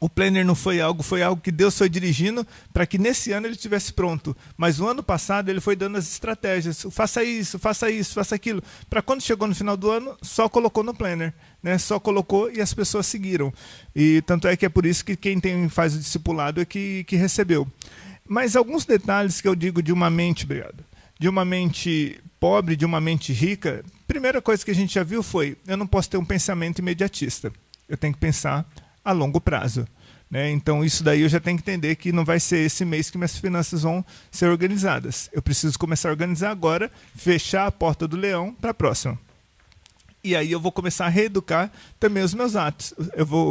O planner não foi algo que Deus foi dirigindo para que nesse ano ele estivesse pronto. Mas o ano passado ele foi dando as estratégias. Faça isso, faça aquilo. Para quando chegou no final do ano, só colocou no planner. Né? Só colocou e as pessoas seguiram. E tanto é que é por isso que quem faz o discipulado é que recebeu. Mas alguns detalhes que eu digo de uma mente, obrigado, de uma mente pobre, de uma mente rica. Primeira coisa que a gente já viu foi, eu não posso ter um pensamento imediatista. Eu tenho que pensar a longo prazo. Né? Então, isso daí eu já tenho que entender que não vai ser esse mês que minhas finanças vão ser organizadas. Eu preciso começar a organizar agora, fechar a porta do leão para a próxima. E aí eu vou começar a reeducar também os meus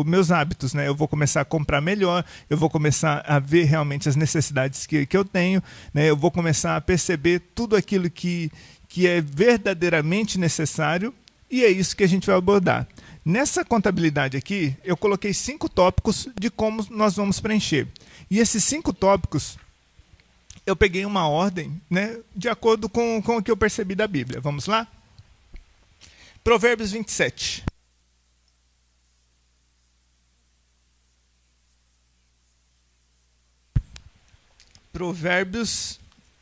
meus hábitos. Né? Eu vou começar a comprar melhor, eu vou começar a ver realmente as necessidades que eu tenho, né? Eu vou começar a perceber tudo aquilo que é verdadeiramente necessário, e é isso que a gente vai abordar. Nessa contabilidade aqui, eu coloquei 5 tópicos de como nós vamos preencher. E esses 5 tópicos, eu peguei uma ordem, né, de acordo com o que eu percebi da Bíblia. Vamos lá? Provérbios 27. Provérbios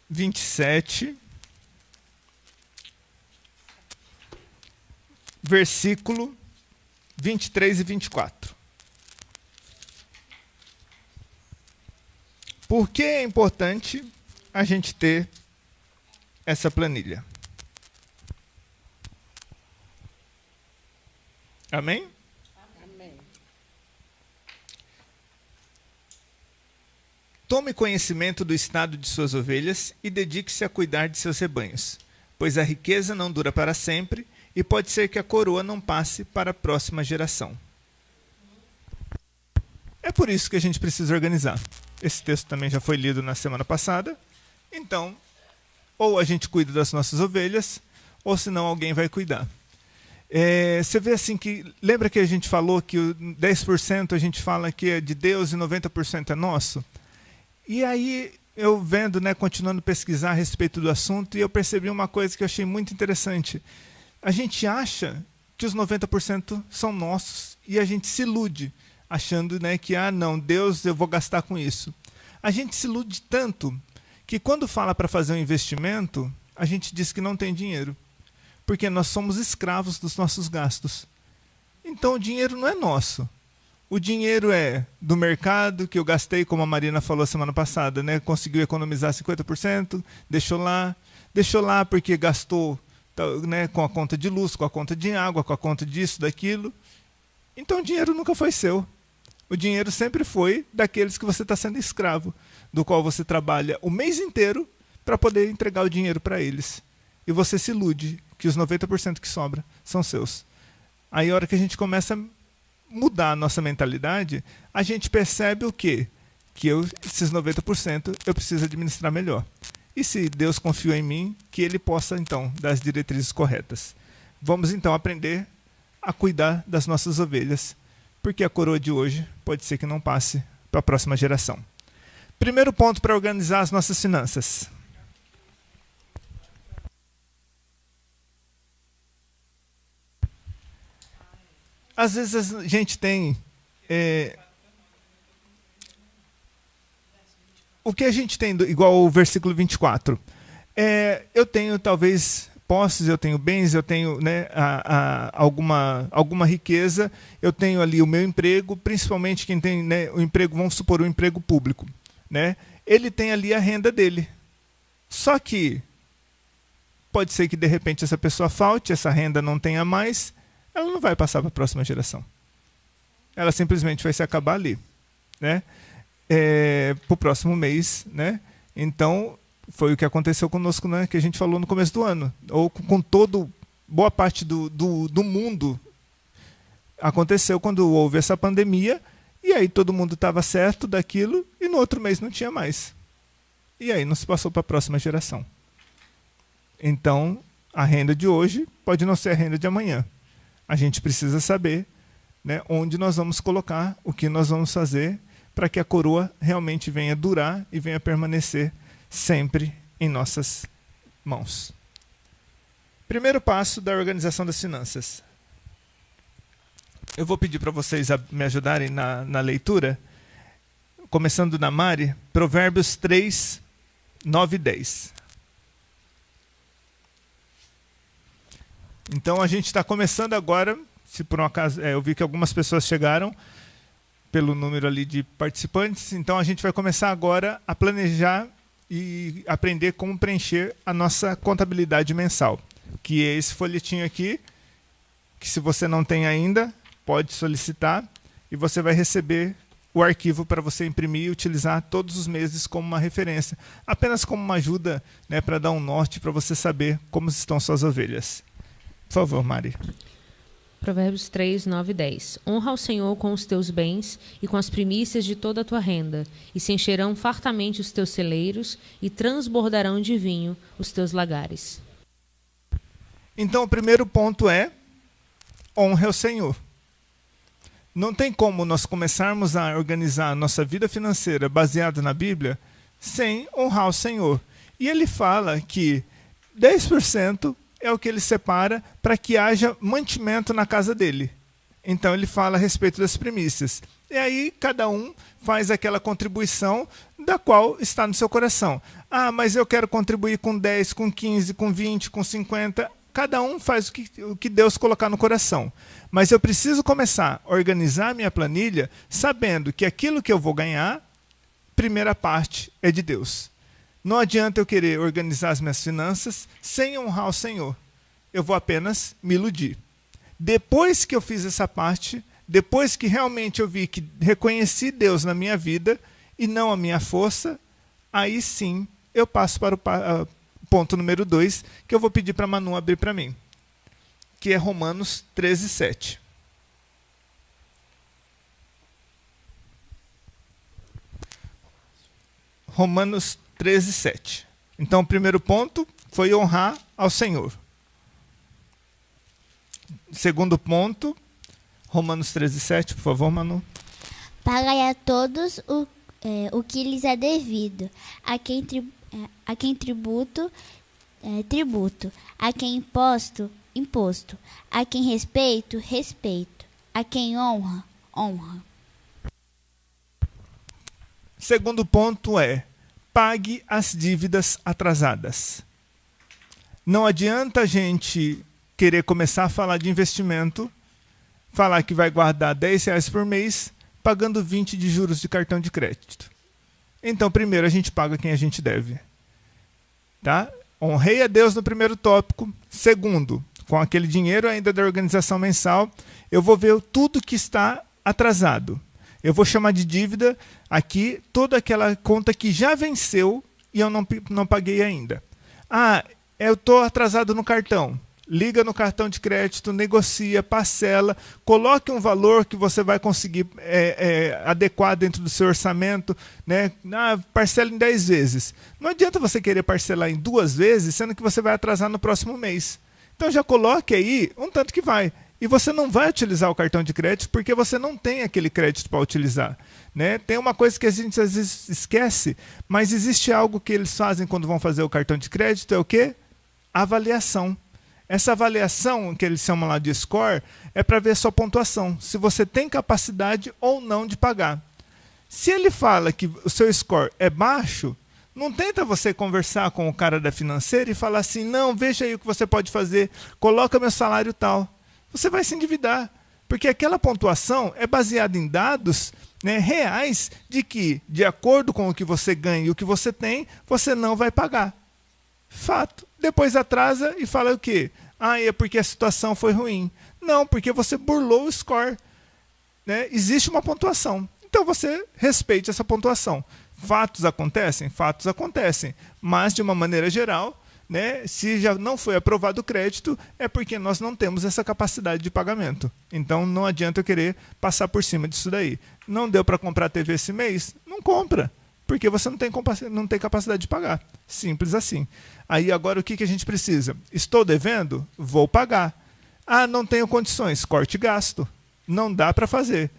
27, versículo 23 e 24. Por que é importante a gente ter essa planilha? Amém? Amém. Tome conhecimento do estado de suas ovelhas e dedique-se a cuidar de seus rebanhos, pois a riqueza não dura para sempre e pode ser que a coroa não passe para a próxima geração. É por isso que a gente precisa organizar. Esse texto também já foi lido na semana passada. Então, ou a gente cuida das nossas ovelhas, ou senão alguém vai cuidar. Você vê assim que... Lembra que a gente falou que o 10% a gente fala que é de Deus e 90% é nosso? E aí, eu vendo, né, continuando a pesquisar a respeito do assunto, e eu percebi uma coisa que eu achei muito interessante. A gente acha que os 90% são nossos e a gente se ilude, achando, né, que, não, Deus, eu vou gastar com isso. A gente se ilude tanto que quando fala para fazer um investimento, a gente diz que não tem dinheiro, porque nós somos escravos dos nossos gastos. Então o dinheiro não é nosso. O dinheiro é do mercado, que eu gastei, como a Marina falou semana passada, né, conseguiu economizar 50%, deixou lá porque gastou, né, com a conta de luz, com a conta de água, com a conta disso, daquilo. Então o dinheiro nunca foi seu. O dinheiro sempre foi daqueles que você está sendo escravo, do qual você trabalha o mês inteiro para poder entregar o dinheiro para eles. E você se ilude que os 90% que sobra são seus. Aí a hora que a gente começa a mudar a nossa mentalidade, a gente percebe o quê? Que esses 90% eu preciso administrar melhor. E se Deus confiou em mim, que Ele possa, então, dar as diretrizes corretas. Vamos, então, aprender a cuidar das nossas ovelhas, porque a coroa de hoje pode ser que não passe para a próxima geração. Primeiro ponto para organizar as nossas finanças. Às vezes a gente tem... o que a gente tem, igual o versículo 24, eu tenho talvez posses, eu tenho bens, eu tenho, né, alguma riqueza, eu tenho ali o meu emprego, principalmente quem tem, né, o emprego, vamos supor, o emprego público, né? Ele tem ali a renda dele. Só que pode ser que de repente essa pessoa falte, essa renda não tenha mais, ela não vai passar para a próxima geração. ela simplesmente vai se acabar ali, né? Para o próximo mês, né? Então, foi o que aconteceu conosco, né? Que a gente falou no começo do ano, ou com boa parte do mundo. Aconteceu quando houve essa pandemia, e aí todo mundo estava certo daquilo, e no outro mês não tinha mais. E aí não se passou para a próxima geração. Então, a renda de hoje pode não ser a renda de amanhã. A gente precisa saber, né, onde nós vamos colocar, o que nós vamos fazer, para que a coroa realmente venha durar e venha permanecer sempre em nossas mãos. Primeiro passo da organização das finanças. Eu vou pedir para vocês me ajudarem na leitura, começando na Mari, Provérbios 3, 9 e 10. Então a gente está começando agora, se por um acaso, eu vi que algumas pessoas chegaram pelo número ali de participantes, então a gente vai começar agora a planejar e aprender como preencher a nossa contabilidade mensal, que é esse folhetinho aqui, que se você não tem ainda, pode solicitar e você vai receber o arquivo para você imprimir e utilizar todos os meses como uma referência, apenas como uma ajuda, né, para dar um norte para você saber como estão suas ovelhas. Por favor, Mari. Provérbios 3, 9 e 10. Honra ao Senhor com os teus bens e com as primícias de toda a tua renda, e se encherão fartamente os teus celeiros, e transbordarão de vinho os teus lagares. Então, o primeiro ponto é honre ao Senhor. Não tem como nós começarmos a organizar a nossa vida financeira baseada na Bíblia sem honrar o Senhor. E ele fala que 10% é o que ele separa para que haja mantimento na casa dele. Então ele fala a respeito das primícias. E aí cada um faz aquela contribuição da qual está no seu coração. Ah, mas eu quero contribuir com 10, com 15, com 20, com 50. Cada um faz o que Deus colocar no coração. Mas eu preciso começar a organizar minha planilha sabendo que aquilo que eu vou ganhar, primeira parte é de Deus. Não adianta eu querer organizar as minhas finanças sem honrar o Senhor. Eu vou apenas me iludir. Depois que eu fiz essa parte, depois que realmente eu vi que reconheci Deus na minha vida e não a minha força, aí sim eu passo para o ponto número 2, que eu vou pedir para a Manu abrir para mim, que é Romanos 13, 7. Romanos 13, 7. Então, o primeiro ponto foi honrar ao Senhor. Segundo ponto, Romanos 13, 7, por favor, Manu. Pagai a todos o que lhes é devido, a quem tributo, tributo, a quem imposto, a quem respeito, respeito, a quem honra, honra. Segundo ponto é, pague as dívidas atrasadas. Não adianta a gente querer começar a falar de investimento, falar que vai guardar R$10 por mês, pagando 20 de juros de cartão de crédito. Então, primeiro, a gente paga quem a gente deve. Tá? Honrei a Deus no primeiro tópico. Segundo, com aquele dinheiro ainda da organização mensal, eu vou ver tudo que está atrasado. Eu vou chamar de dívida aqui toda aquela conta que já venceu e eu não paguei ainda. Ah, eu estou atrasado no cartão. Liga no cartão de crédito, negocia, parcela, coloque um valor que você vai conseguir adequar dentro do seu orçamento, né? Parcela em 10 vezes. Não adianta você querer parcelar em 2 vezes, sendo que você vai atrasar no próximo mês. Então já coloque aí um tanto que vai. E você não vai utilizar o cartão de crédito porque você não tem aquele crédito para utilizar. Né? Tem uma coisa que a gente às vezes esquece, mas existe algo que eles fazem quando vão fazer o cartão de crédito, é o quê? Avaliação. Essa avaliação, que eles chamam lá de score, é para ver sua pontuação, se você tem capacidade ou não de pagar. Se ele fala que o seu score é baixo, não tenta você conversar com o cara da financeira e falar assim, não, veja aí o que você pode fazer, coloca meu salário tal. Você vai se endividar, porque aquela pontuação é baseada em dados, né, reais de que, de acordo com o que você ganha e o que você tem, você não vai pagar. Fato. Depois atrasa e fala o quê? Ah, é porque a situação foi ruim. Não, porque você burlou o score. né, existe uma pontuação. Então você respeite essa pontuação. Fatos acontecem, mas de uma maneira geral, né, se já não foi aprovado o crédito, é porque nós não temos essa capacidade de pagamento. Então não adianta eu querer passar por cima disso daí. Não deu para comprar a TV esse mês? Não compra, porque você não tem capacidade de pagar. Simples assim. Aí agora o que a gente precisa? Estou devendo? Vou pagar. Ah, não tenho condições, corte gasto. Não dá para fazer.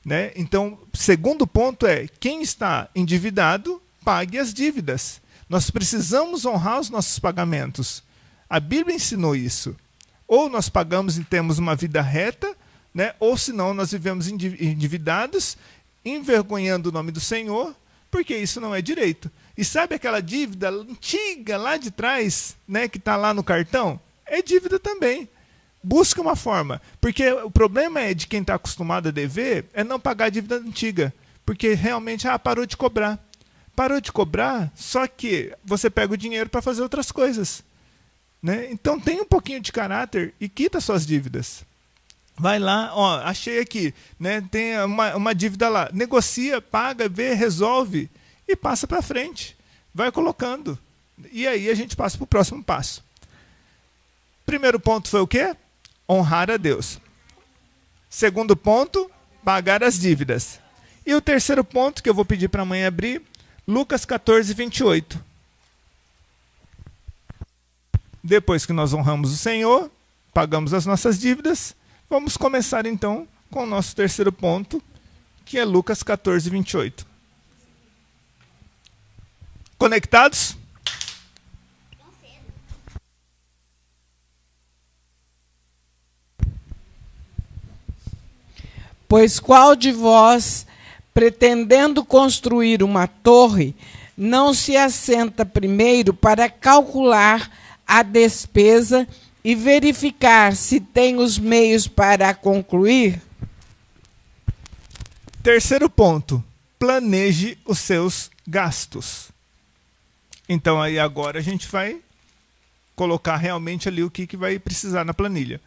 Né? Então, segundo ponto é, quem está endividado, pague as dívidas. Nós precisamos honrar os nossos pagamentos. A Bíblia ensinou isso. Ou nós pagamos e temos uma vida reta, né? Ou senão nós vivemos endividados, envergonhando o nome do Senhor, porque isso não é direito. E sabe aquela dívida antiga lá de trás, né, que está lá no cartão? É dívida também. Busque uma forma, porque o problema é de quem está acostumado a dever é não pagar a dívida antiga, porque realmente parou de cobrar. Parou de cobrar, só que você pega o dinheiro para fazer outras coisas. Né? Então tem um pouquinho de caráter e quita suas dívidas. Vai lá, ó, achei aqui, né? Tem uma dívida lá, negocia, paga, vê, resolve e passa para frente. Vai colocando. E aí a gente passa para o próximo passo. Primeiro ponto foi o quê? Honrar a Deus. Segundo ponto, pagar as dívidas. E o terceiro ponto, que eu vou pedir para a mãe abrir, Lucas 14, 28. Depois que nós honramos o Senhor, pagamos as nossas dívidas, vamos começar então com o nosso terceiro ponto, que é Lucas 14, 28. Conectados? Pois qual de vós, pretendendo construir uma torre, não se assenta primeiro para calcular a despesa e verificar se tem os meios para concluir? Terceiro ponto, planeje os seus gastos. Então aí agora a gente vai colocar realmente ali o que vai precisar na planilha.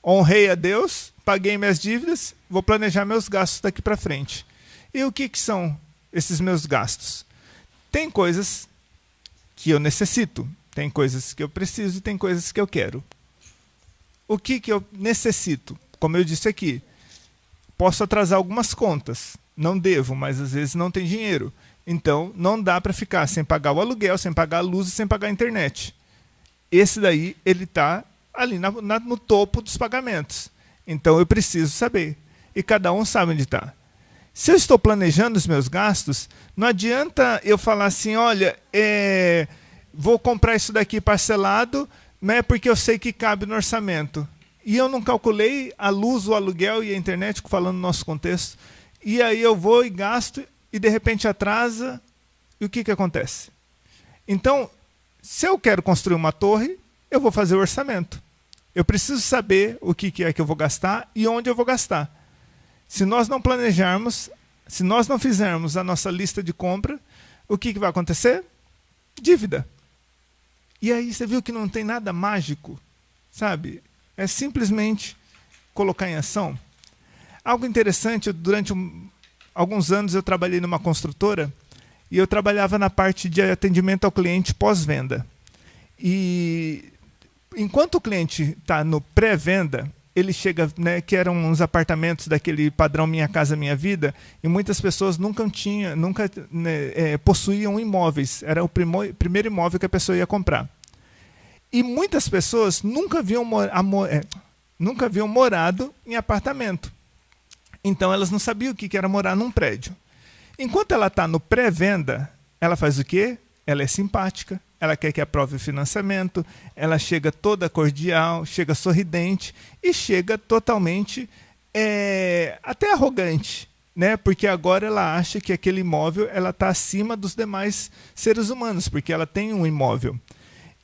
Honrei a Deus, paguei minhas dívidas, vou planejar meus gastos daqui para frente. E o que são esses meus gastos? Tem coisas que eu necessito, tem coisas que eu preciso e tem coisas que eu quero. O que eu necessito? Como eu disse aqui, posso atrasar algumas contas, não devo, mas às vezes não tem dinheiro. Então não dá para ficar sem pagar o aluguel, sem pagar a luz e sem pagar a internet. Esse daí, ele está ali no topo dos pagamentos. Então eu preciso saber. E cada um sabe onde está. Se eu estou planejando os meus gastos, não adianta eu falar assim, olha, vou comprar isso daqui parcelado, né, porque eu sei que cabe no orçamento. E eu não calculei a luz, o aluguel e a internet, falando no nosso contexto. E aí eu vou e gasto e de repente atrasa. E o que acontece? Então, se eu quero construir uma torre, eu vou fazer o orçamento. Eu preciso saber o que é que eu vou gastar e onde eu vou gastar. Se nós não planejarmos, se nós não fizermos a nossa lista de compra, o que vai acontecer? Dívida. E aí você viu que não tem nada mágico, sabe? É simplesmente colocar em ação. Algo interessante, durante alguns anos eu trabalhei numa construtora e eu trabalhava na parte de atendimento ao cliente pós-venda. E enquanto o cliente está no pré-venda, ele chega, né, que eram uns apartamentos daquele padrão Minha Casa Minha Vida, e muitas pessoas nunca possuíam imóveis. Era o primeiro imóvel que a pessoa ia comprar. E muitas pessoas nunca haviam morado em apartamento. Então elas não sabiam o que era morar num prédio. Enquanto ela está no pré-venda, ela faz o quê? Ela é simpática, ela quer que aprove o financiamento, ela chega toda cordial, chega sorridente e chega totalmente até arrogante, né? Porque agora ela acha que aquele imóvel está acima dos demais seres humanos, porque ela tem um imóvel.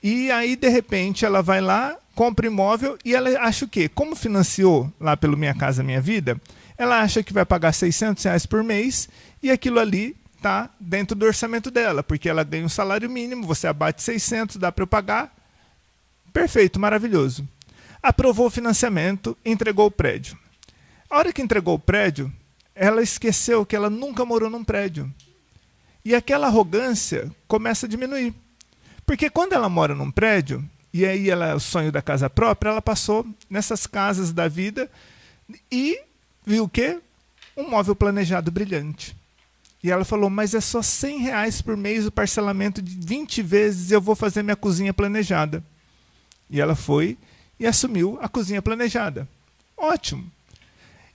E aí, de repente, ela vai lá, compra imóvel e ela acha o quê? Como financiou lá pelo Minha Casa Minha Vida, ela acha que vai pagar R$600 por mês e aquilo ali está dentro do orçamento dela, porque ela ganha um salário mínimo, você abate 600, dá para eu pagar. Perfeito, maravilhoso. Aprovou o financiamento, entregou o prédio. A hora que entregou o prédio, ela esqueceu que ela nunca morou num prédio. E aquela arrogância começa a diminuir. Porque quando ela mora num prédio, e aí ela é o sonho da casa própria, ela passou nessas casas da vida e viu o quê? Um móvel planejado brilhante. E ela falou, mas é só R$100 por mês o parcelamento de 20 vezes e eu vou fazer minha cozinha planejada. E ela foi e assumiu a cozinha planejada. Ótimo.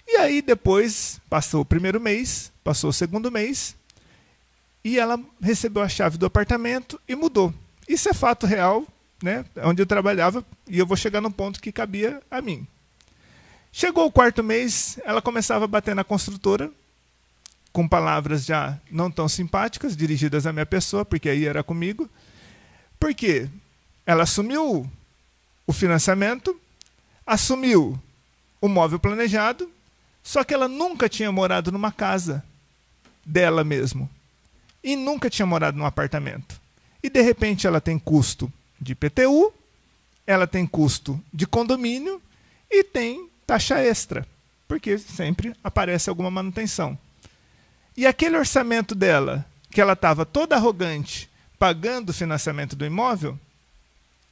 E aí depois, passou o primeiro mês, passou o segundo mês, e ela recebeu a chave do apartamento e mudou. Isso é fato real, né? Onde eu trabalhava, e eu vou chegar no ponto que cabia a mim. Chegou o quarto mês, ela começava a bater na construtora, com palavras já não tão simpáticas, dirigidas à minha pessoa, porque aí era comigo. Por quê? Ela assumiu o financiamento, assumiu o móvel planejado, só que ela nunca tinha morado numa casa dela mesmo. E nunca tinha morado num apartamento. E, de repente, ela tem custo de IPTU, ela tem custo de condomínio e tem taxa extra, porque sempre aparece alguma manutenção. E aquele orçamento dela, que ela estava toda arrogante, pagando o financiamento do imóvel,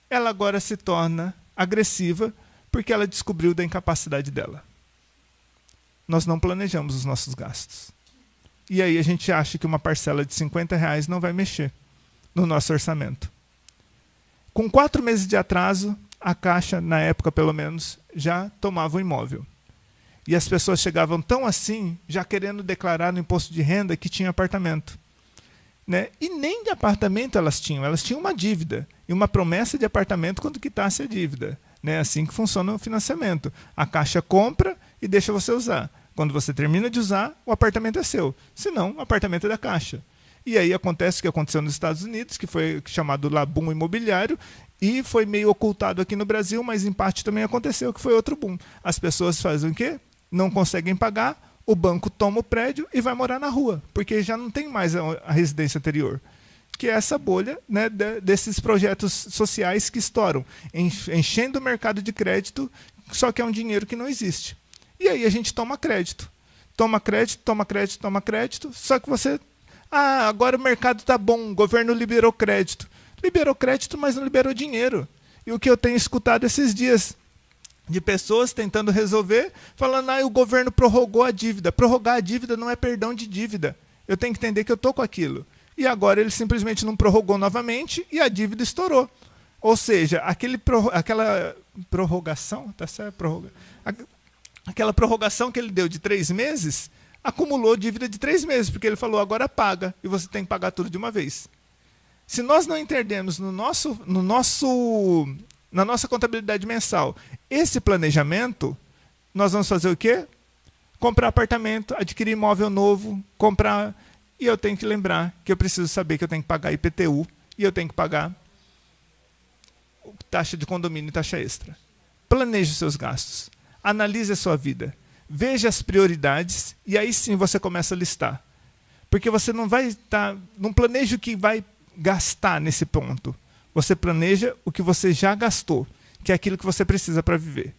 ela agora se torna agressiva porque ela descobriu da incapacidade dela. Nós não planejamos os nossos gastos. E aí a gente acha que uma parcela de R$50 não vai mexer no nosso orçamento. Com 4 meses de atraso, a Caixa, na época pelo menos, já tomava o imóvel. E as pessoas chegavam tão assim, já querendo declarar no imposto de renda que tinha apartamento. Né? E nem de apartamento elas tinham uma dívida e uma promessa de apartamento quando quitasse a dívida. Né? Assim que funciona o financiamento. A Caixa compra e deixa você usar. Quando você termina de usar, o apartamento é seu. Se não, o apartamento é da Caixa. E aí acontece o que aconteceu nos Estados Unidos, que foi chamado lá boom imobiliário, e foi meio ocultado aqui no Brasil, mas em parte também aconteceu, que foi outro boom. As pessoas fazem o quê? Não conseguem pagar, o banco toma o prédio e vai morar na rua, porque já não tem mais a residência anterior. Que é essa bolha, né, desses projetos sociais que estouram, enchendo o mercado de crédito, só que é um dinheiro que não existe. E aí a gente toma crédito. Toma crédito, toma crédito, toma crédito, só que você... Ah, agora o mercado está bom, o governo liberou crédito. Liberou crédito, mas não liberou dinheiro. E o que eu tenho escutado esses dias de pessoas tentando resolver, falando, o governo prorrogou a dívida. Prorrogar a dívida não é perdão de dívida. Eu tenho que entender que eu estou com aquilo. E agora ele simplesmente não prorrogou novamente e a dívida estourou. Ou seja, aquela prorrogação, tá certo? Aquela prorrogação que ele deu de 3 meses, acumulou dívida de 3 meses, porque ele falou, agora paga, e você tem que pagar tudo de uma vez. Se nós não entendermos na nossa contabilidade mensal esse planejamento, nós vamos fazer o quê? Comprar apartamento, adquirir imóvel novo, comprar... E eu tenho que lembrar que eu preciso saber que eu tenho que pagar IPTU e eu tenho que pagar taxa de condomínio e taxa extra. Planeje os seus gastos. Analise a sua vida. Veja as prioridades e aí sim você começa a listar. Porque você não planeja o que vai gastar nesse ponto. Você planeja o que você já gastou, que é aquilo que você precisa para viver.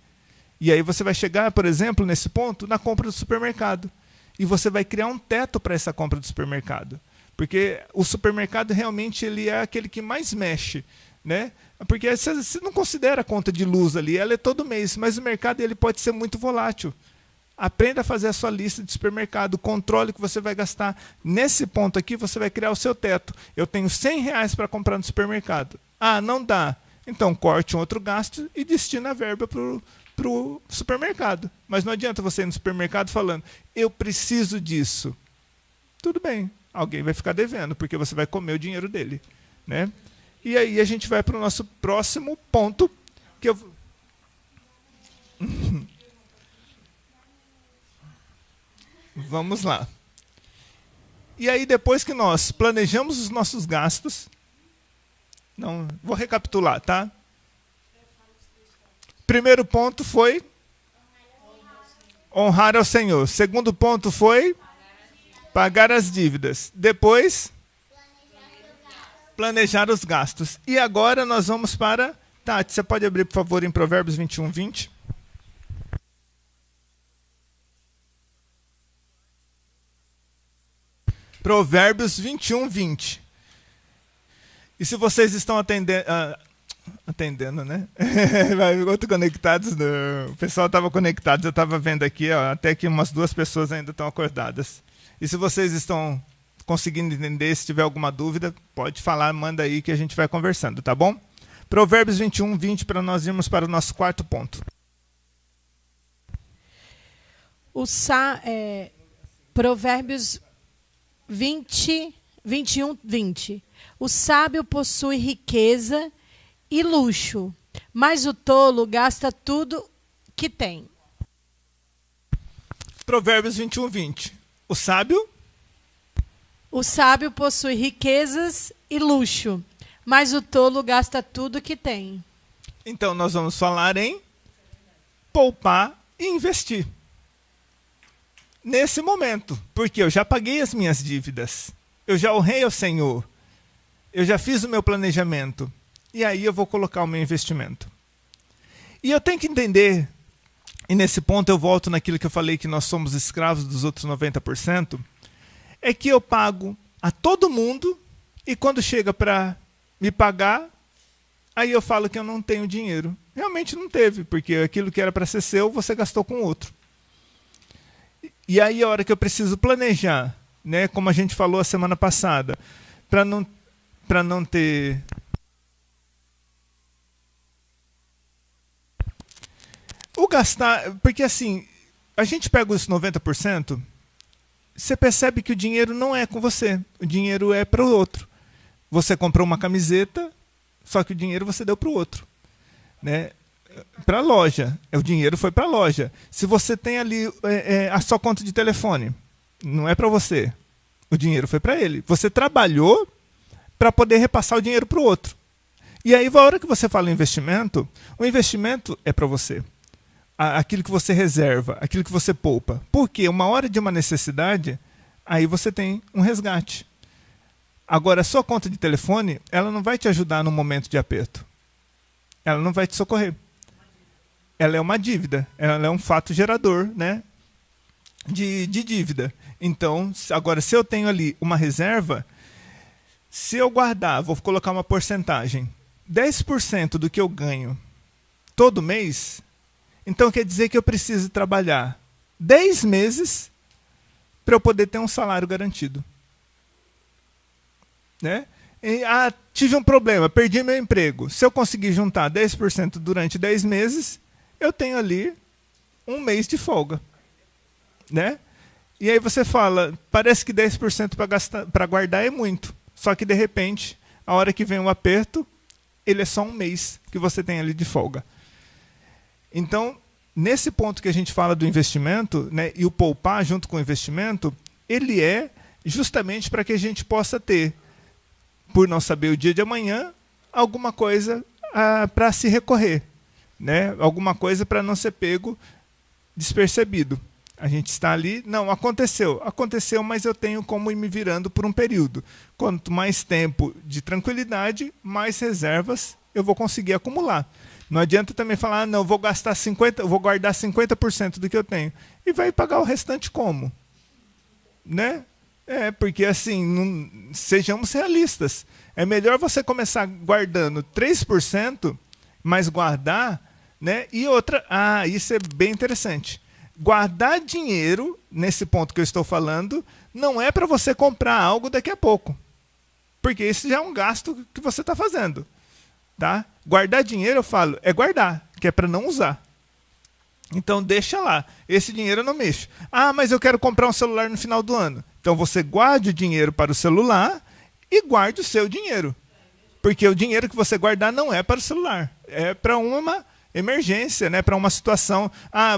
E aí você vai chegar, por exemplo, nesse ponto, na compra do supermercado. E você vai criar um teto para essa compra do supermercado. Porque o supermercado realmente ele é aquele que mais mexe. Né? Porque você não considera a conta de luz ali, ela é todo mês, mas o mercado ele pode ser muito volátil. Aprenda a fazer a sua lista de supermercado, controle o que você vai gastar. Nesse ponto aqui, você vai criar o seu teto. Eu tenho R$100 para comprar no supermercado. Ah, não dá. Então, corte um outro gasto e destina a verba para o supermercado. Mas não adianta você ir no supermercado falando, eu preciso disso. Tudo bem, alguém vai ficar devendo, porque você vai comer o dinheiro dele. Né? E aí a gente vai para o nosso próximo ponto, que eu... Vamos lá. E aí, depois que nós planejamos os nossos gastos... Não, vou recapitular, tá? Primeiro ponto foi... honrar ao Senhor. Segundo ponto foi... pagar as dívidas. Depois... planejar os gastos. E agora nós vamos para... Tati, você pode abrir, por favor, em Provérbios 21, 20? Provérbios 21, 20. E se vocês estão atendendo, né? Outro conectados. O pessoal estava conectado, eu estava vendo aqui, ó, até que umas 2 pessoas ainda estão acordadas. E se vocês estão conseguindo entender, se tiver alguma dúvida, pode falar, manda aí que a gente vai conversando, tá bom? Provérbios 21, 20, para nós irmos para o nosso 4º ponto. Provérbios 21, 20. O sábio possui riqueza e luxo, mas o tolo gasta tudo que tem. Provérbios 21, 20. O sábio possui riquezas e luxo, mas o tolo gasta tudo que tem. Então nós vamos falar em poupar e investir. Nesse momento, porque eu já paguei as minhas dívidas, eu já honrei ao Senhor, eu já fiz o meu planejamento, e aí eu vou colocar o meu investimento. E eu tenho que entender, e nesse ponto eu volto naquilo que eu falei, que nós somos escravos dos outros 90%, é que eu pago a todo mundo, e quando chega para me pagar, aí eu falo que eu não tenho dinheiro. Realmente não teve, porque aquilo que era para ser seu, você gastou com outro. E aí a hora que eu preciso planejar, né, como a gente falou a semana passada, para não ter... O gastar... Porque assim, a gente pega os 90%, você percebe que o dinheiro não é com você, o dinheiro é para o outro. Você comprou uma camiseta, só que o dinheiro você deu para o outro, né? Para a loja, o dinheiro foi para a loja. Se você tem ali a sua conta de telefone, não é para você, o dinheiro foi para ele. Você trabalhou para poder repassar o dinheiro para o outro. E aí, a hora que você fala em investimento, o investimento é para você. Aquilo que você reserva, aquilo que você poupa. Porque uma hora de uma necessidade, aí você tem um resgate. Agora, a sua conta de telefone, ela não vai te ajudar no momento de aperto. Ela não vai te socorrer. Ela é uma dívida, ela é um fato gerador, né, de dívida. Então, agora, se eu tenho ali uma reserva, se eu guardar, vou colocar uma porcentagem, 10% do que eu ganho todo mês, então quer dizer que eu preciso trabalhar 10 meses para eu poder ter um salário garantido. Né? Tive um problema, perdi meu emprego. Se eu conseguir juntar 10% durante 10 meses, eu tenho ali um mês de folga. Né? E aí você fala, parece que 10% para guardar é muito. Só que de repente, a hora que vem o aperto, ele é só um mês que você tem ali de folga. Então, nesse ponto que a gente fala do investimento, né, e o poupar junto com o investimento, ele é justamente para que a gente possa ter, por não saber o dia de amanhã, alguma coisa para se recorrer, né? Alguma coisa para não ser pego despercebido. A gente está ali, não, aconteceu, mas eu tenho como ir me virando por um período. Quanto mais tempo de tranquilidade, mais reservas eu vou conseguir acumular. Não adianta também falar, não, vou guardar 50% do que eu tenho. E vai pagar o restante como? Né? Porque assim, sejamos realistas. É melhor você começar guardando 3%, mas guardar, né? E outra, isso é bem interessante. Guardar dinheiro, nesse ponto que eu estou falando, não é para você comprar algo daqui a pouco. Porque esse já é um gasto que você está fazendo. Tá? Guardar dinheiro, eu falo, é guardar, que é para não usar. Então deixa lá, esse dinheiro eu não mexo. Mas eu quero comprar um celular no final do ano. Então você guarde o dinheiro para o celular e guarde o seu dinheiro. Porque o dinheiro que você guardar não é para o celular, é para uma emergência, né, para uma situação.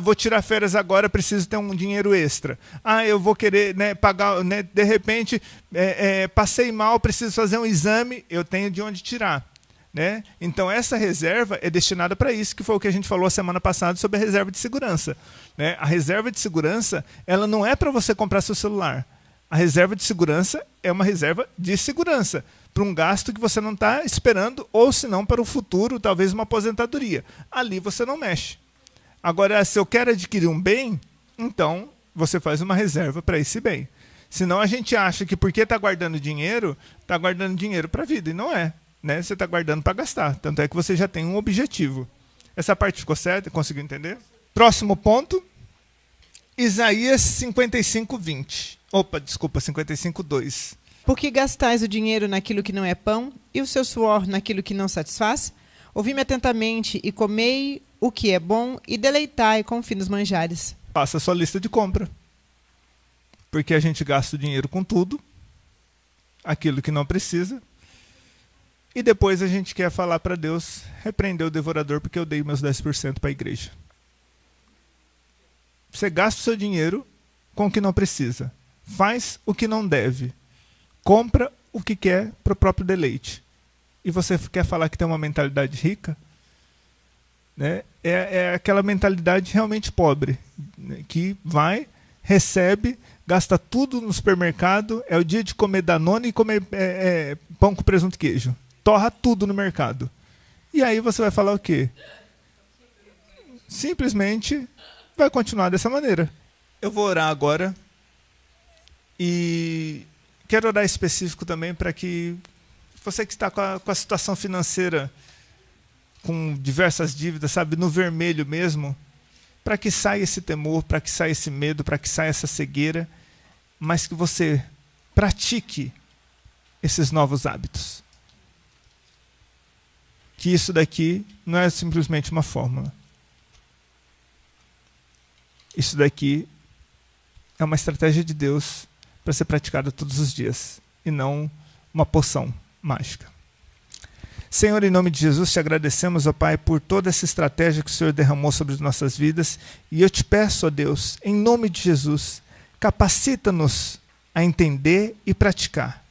Vou tirar férias agora, preciso ter um dinheiro extra. Eu vou querer, né, pagar, né, de repente, passei mal, preciso fazer um exame, eu tenho de onde tirar. Né? Então essa reserva é destinada para isso, que foi o que a gente falou a semana passada sobre a reserva de segurança. Né? A reserva de segurança, ela não é para você comprar seu celular. A reserva de segurança é uma reserva de segurança, para um gasto que você não está esperando, ou se não para o futuro, talvez uma aposentadoria. Ali você não mexe. Agora, se eu quero adquirir um bem, então você faz uma reserva para esse bem. Senão a gente acha que porque está guardando dinheiro para a vida. E não é. Né? Você está guardando para gastar. Tanto é que você já tem um objetivo. Essa parte ficou certa? Conseguiu entender? Próximo ponto. Isaías 55:20. 55:2. Por que gastais o dinheiro naquilo que não é pão e o seu suor naquilo que não satisfaz? Ouvi-me atentamente e comei o que é bom e deleitai com finos manjares. Faça a sua lista de compra. Porque a gente gasta o dinheiro com tudo, aquilo que não precisa, e depois a gente quer falar para Deus, repreender o devorador porque eu dei meus 10% para a igreja. Você gasta o seu dinheiro com o que não precisa. Faz o que não deve. Compra o que quer para o próprio deleite. E você quer falar que tem uma mentalidade rica? Né? É aquela mentalidade realmente pobre, né? Que vai, recebe, gasta tudo no supermercado, é o dia de comer Danone e comer pão com presunto e queijo. Torra tudo no mercado. E aí você vai falar o quê? Simplesmente vai continuar dessa maneira. Eu vou orar agora e quero orar específico também para que você que está com a situação financeira, com diversas dívidas, sabe, no vermelho mesmo, para que saia esse temor, para que saia esse medo, para que saia essa cegueira, mas que você pratique esses novos hábitos. Que isso daqui não é simplesmente uma fórmula. Isso daqui é uma estratégia de Deus para ser praticada todos os dias, e não uma poção mágica. Senhor, em nome de Jesus, te agradecemos, ó Pai, por toda essa estratégia que o Senhor derramou sobre as nossas vidas, e eu te peço, ó Deus, em nome de Jesus, capacita-nos a entender e praticar,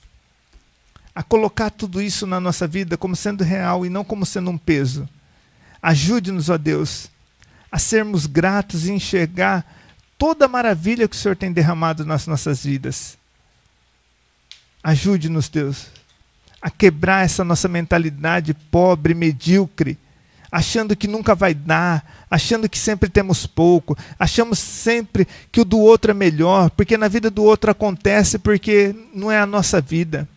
a colocar tudo isso na nossa vida como sendo real e não como sendo um peso. Ajude-nos, ó Deus, a sermos gratos e enxergar toda a maravilha que o Senhor tem derramado nas nossas vidas. Ajude-nos, Deus, a quebrar essa nossa mentalidade pobre, medíocre, achando que nunca vai dar, achando que sempre temos pouco, achamos sempre que o do outro é melhor, porque na vida do outro acontece, porque não é a nossa vida.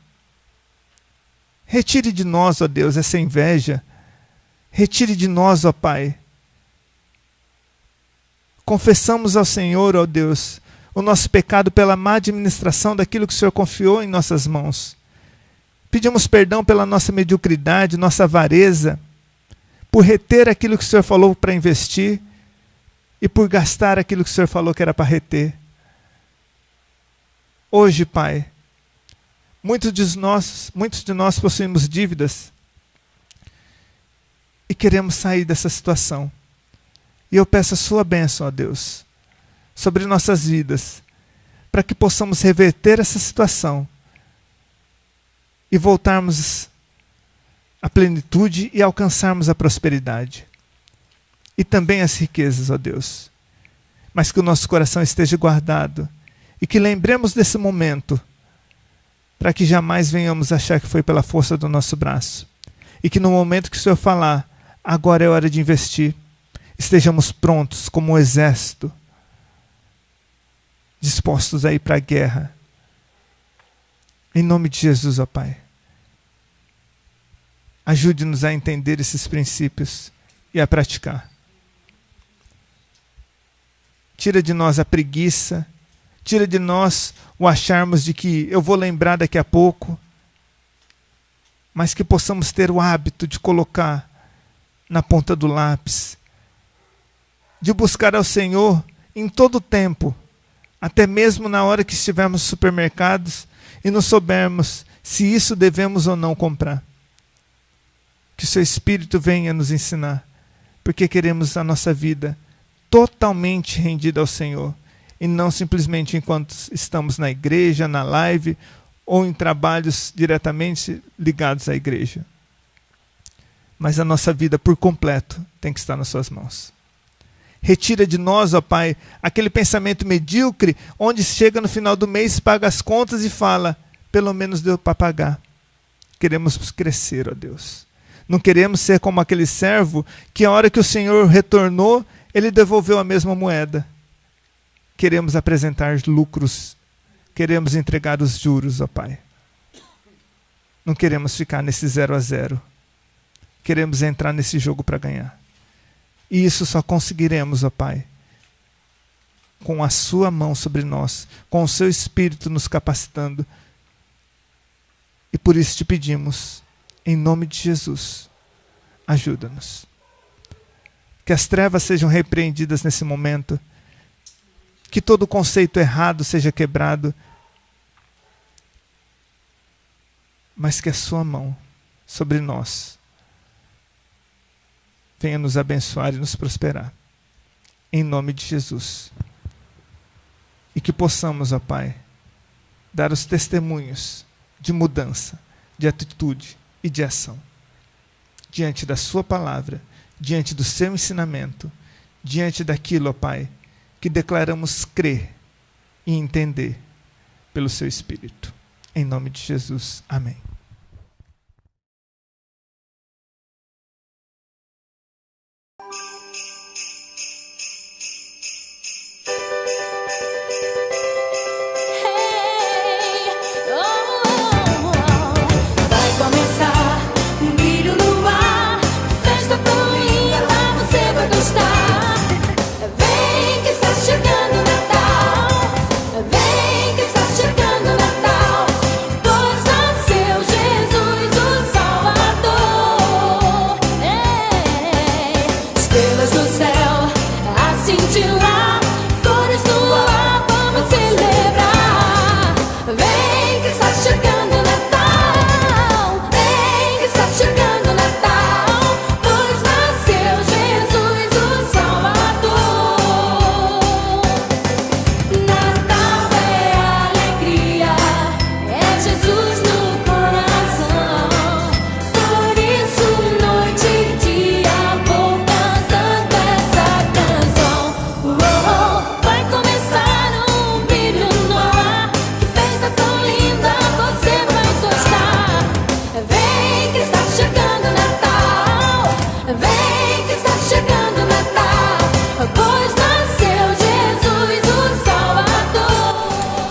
Retire de nós, ó Deus, essa inveja. Retire de nós, ó Pai. Confessamos ao Senhor, ó Deus, o nosso pecado pela má administração daquilo que o Senhor confiou em nossas mãos. Pedimos perdão pela nossa mediocridade, nossa avareza, por reter aquilo que o Senhor falou para investir e por gastar aquilo que o Senhor falou que era para reter. Hoje, Pai, muitos de nós possuímos dívidas e queremos sair dessa situação. E eu peço a sua bênção, ó Deus, sobre nossas vidas, para que possamos reverter essa situação e voltarmos à plenitude e alcançarmos a prosperidade. E também as riquezas, ó Deus. Mas que o nosso coração esteja guardado e que lembremos desse momento, para que jamais venhamos achar que foi pela força do nosso braço. E que no momento que o Senhor falar, agora é hora de investir, estejamos prontos como um exército, dispostos a ir para a guerra. Em nome de Jesus, ó Pai. Ajude-nos a entender esses princípios e a praticar. Tira de nós a preguiça, tira de nós o acharmos de que eu vou lembrar daqui a pouco, mas que possamos ter o hábito de colocar na ponta do lápis, de buscar ao Senhor em todo o tempo, até mesmo na hora que estivermos nos supermercados e não soubermos se isso devemos ou não comprar. Que o seu Espírito venha nos ensinar, porque queremos a nossa vida totalmente rendida ao Senhor, e não simplesmente enquanto estamos na igreja, na live, ou em trabalhos diretamente ligados à igreja. Mas a nossa vida por completo tem que estar nas suas mãos. Retira de nós, ó Pai, aquele pensamento medíocre, onde chega no final do mês, paga as contas e fala, pelo menos deu para pagar. Queremos crescer, ó Deus. Não queremos ser como aquele servo que a hora que o Senhor retornou, ele devolveu a mesma moeda. Queremos apresentar lucros queremos entregar os juros, ó Pai. Não queremos ficar nesse 0 a 0. Queremos entrar nesse jogo para ganhar. E isso só conseguiremos, ó Pai, com a sua mão sobre nós, com o seu Espírito nos capacitando. E por isso te pedimos, em nome de Jesus, ajuda-nos. Que as trevas sejam repreendidas nesse momento, que todo conceito errado seja quebrado, mas que a sua mão sobre nós venha nos abençoar e nos prosperar. Em nome de Jesus. E que possamos, ó Pai, dar os testemunhos de mudança, de atitude e de ação. Diante da sua palavra, diante do seu ensinamento, diante daquilo, ó Pai, que declaramos crer e entender pelo seu Espírito. Em nome de Jesus. Amém.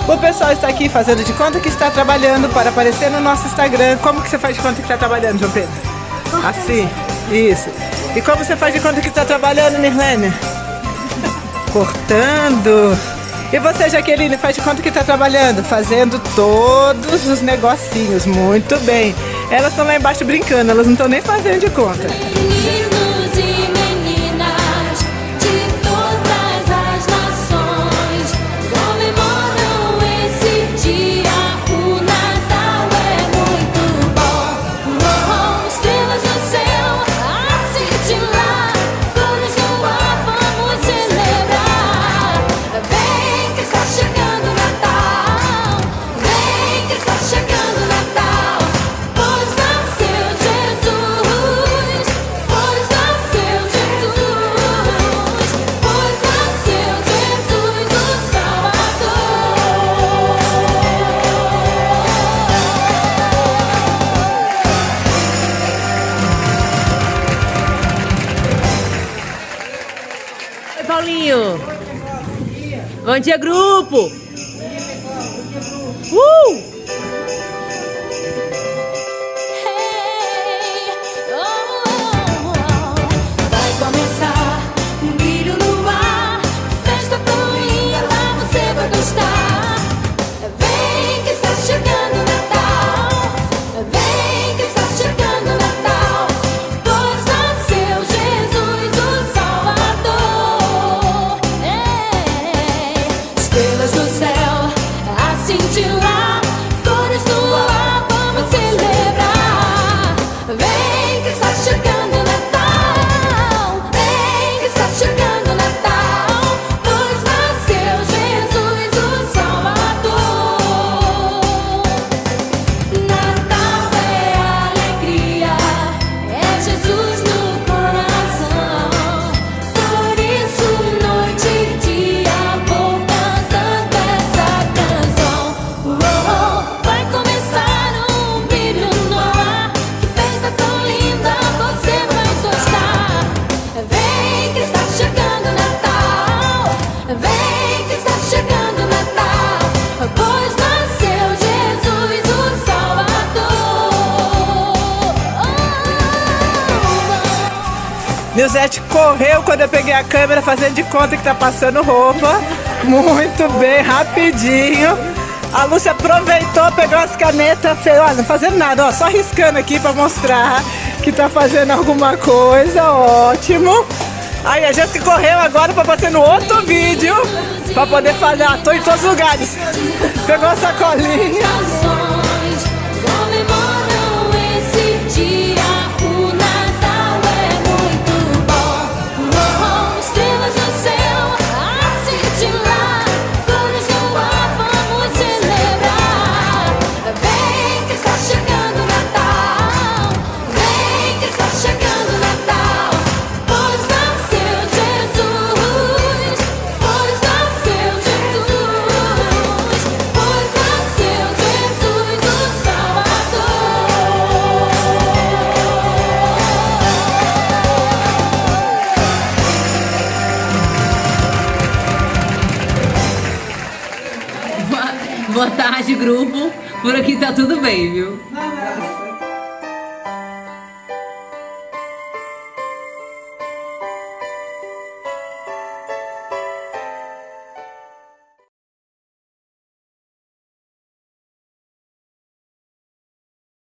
O pessoal está aqui fazendo de conta que está trabalhando para aparecer no nosso Instagram. Como que você faz de conta que está trabalhando, João Pedro? Assim, isso. E como você faz de conta que está trabalhando, Mirlene? Cortando. E você, Jaqueline, faz de conta que está trabalhando? Fazendo todos os negocinhos. Muito bem. Elas estão lá embaixo brincando, elas não estão nem fazendo de conta. Meninos e meninas de todas as nações comemoram esse dia. O Natal é muito bom. Oh, estrelas no céu a cintilar, cores no ar, vamos celebrar. Vem que está chegando o Natal. Vem que está chegando o Natal. Pois nasceu Jesus. Pois nasceu Jesus. Pois nasceu Jesus, o Salvador. Oi, Paulinho. Bom dia, grupo. Vai começar um brilho no ar, festa tão linda, você vai gostar. Vem que está chegando o Natal. Vem que está chegando o Natal. Pois nasceu Jesus, o Salvador. Estrelas do céu a cintilar, Nilzete correu quando eu peguei a câmera, fazendo de conta que tá passando roupa. Muito bem, rapidinho. A Lúcia aproveitou, pegou as canetas, fez, ó, não fazendo nada, ó, só riscando aqui pra mostrar que tá fazendo alguma coisa, ótimo. Aí a Jéssica correu agora pra fazer no outro vídeo, pra poder fazer, tô em todos os lugares. Pegou a sacolinha. Comemoram esse dia, o Natal é muito bom. Estrelas no céu, a cintilar, cores no ar, vamos celebrar. Vem que está chegando o Natal, vem que está chegando o Natal. Pois nasceu Jesus, pois nasceu Jesus, pois nasceu Jesus, o Salvador. Boa tarde, grupo. Por aqui tá tudo bem, viu?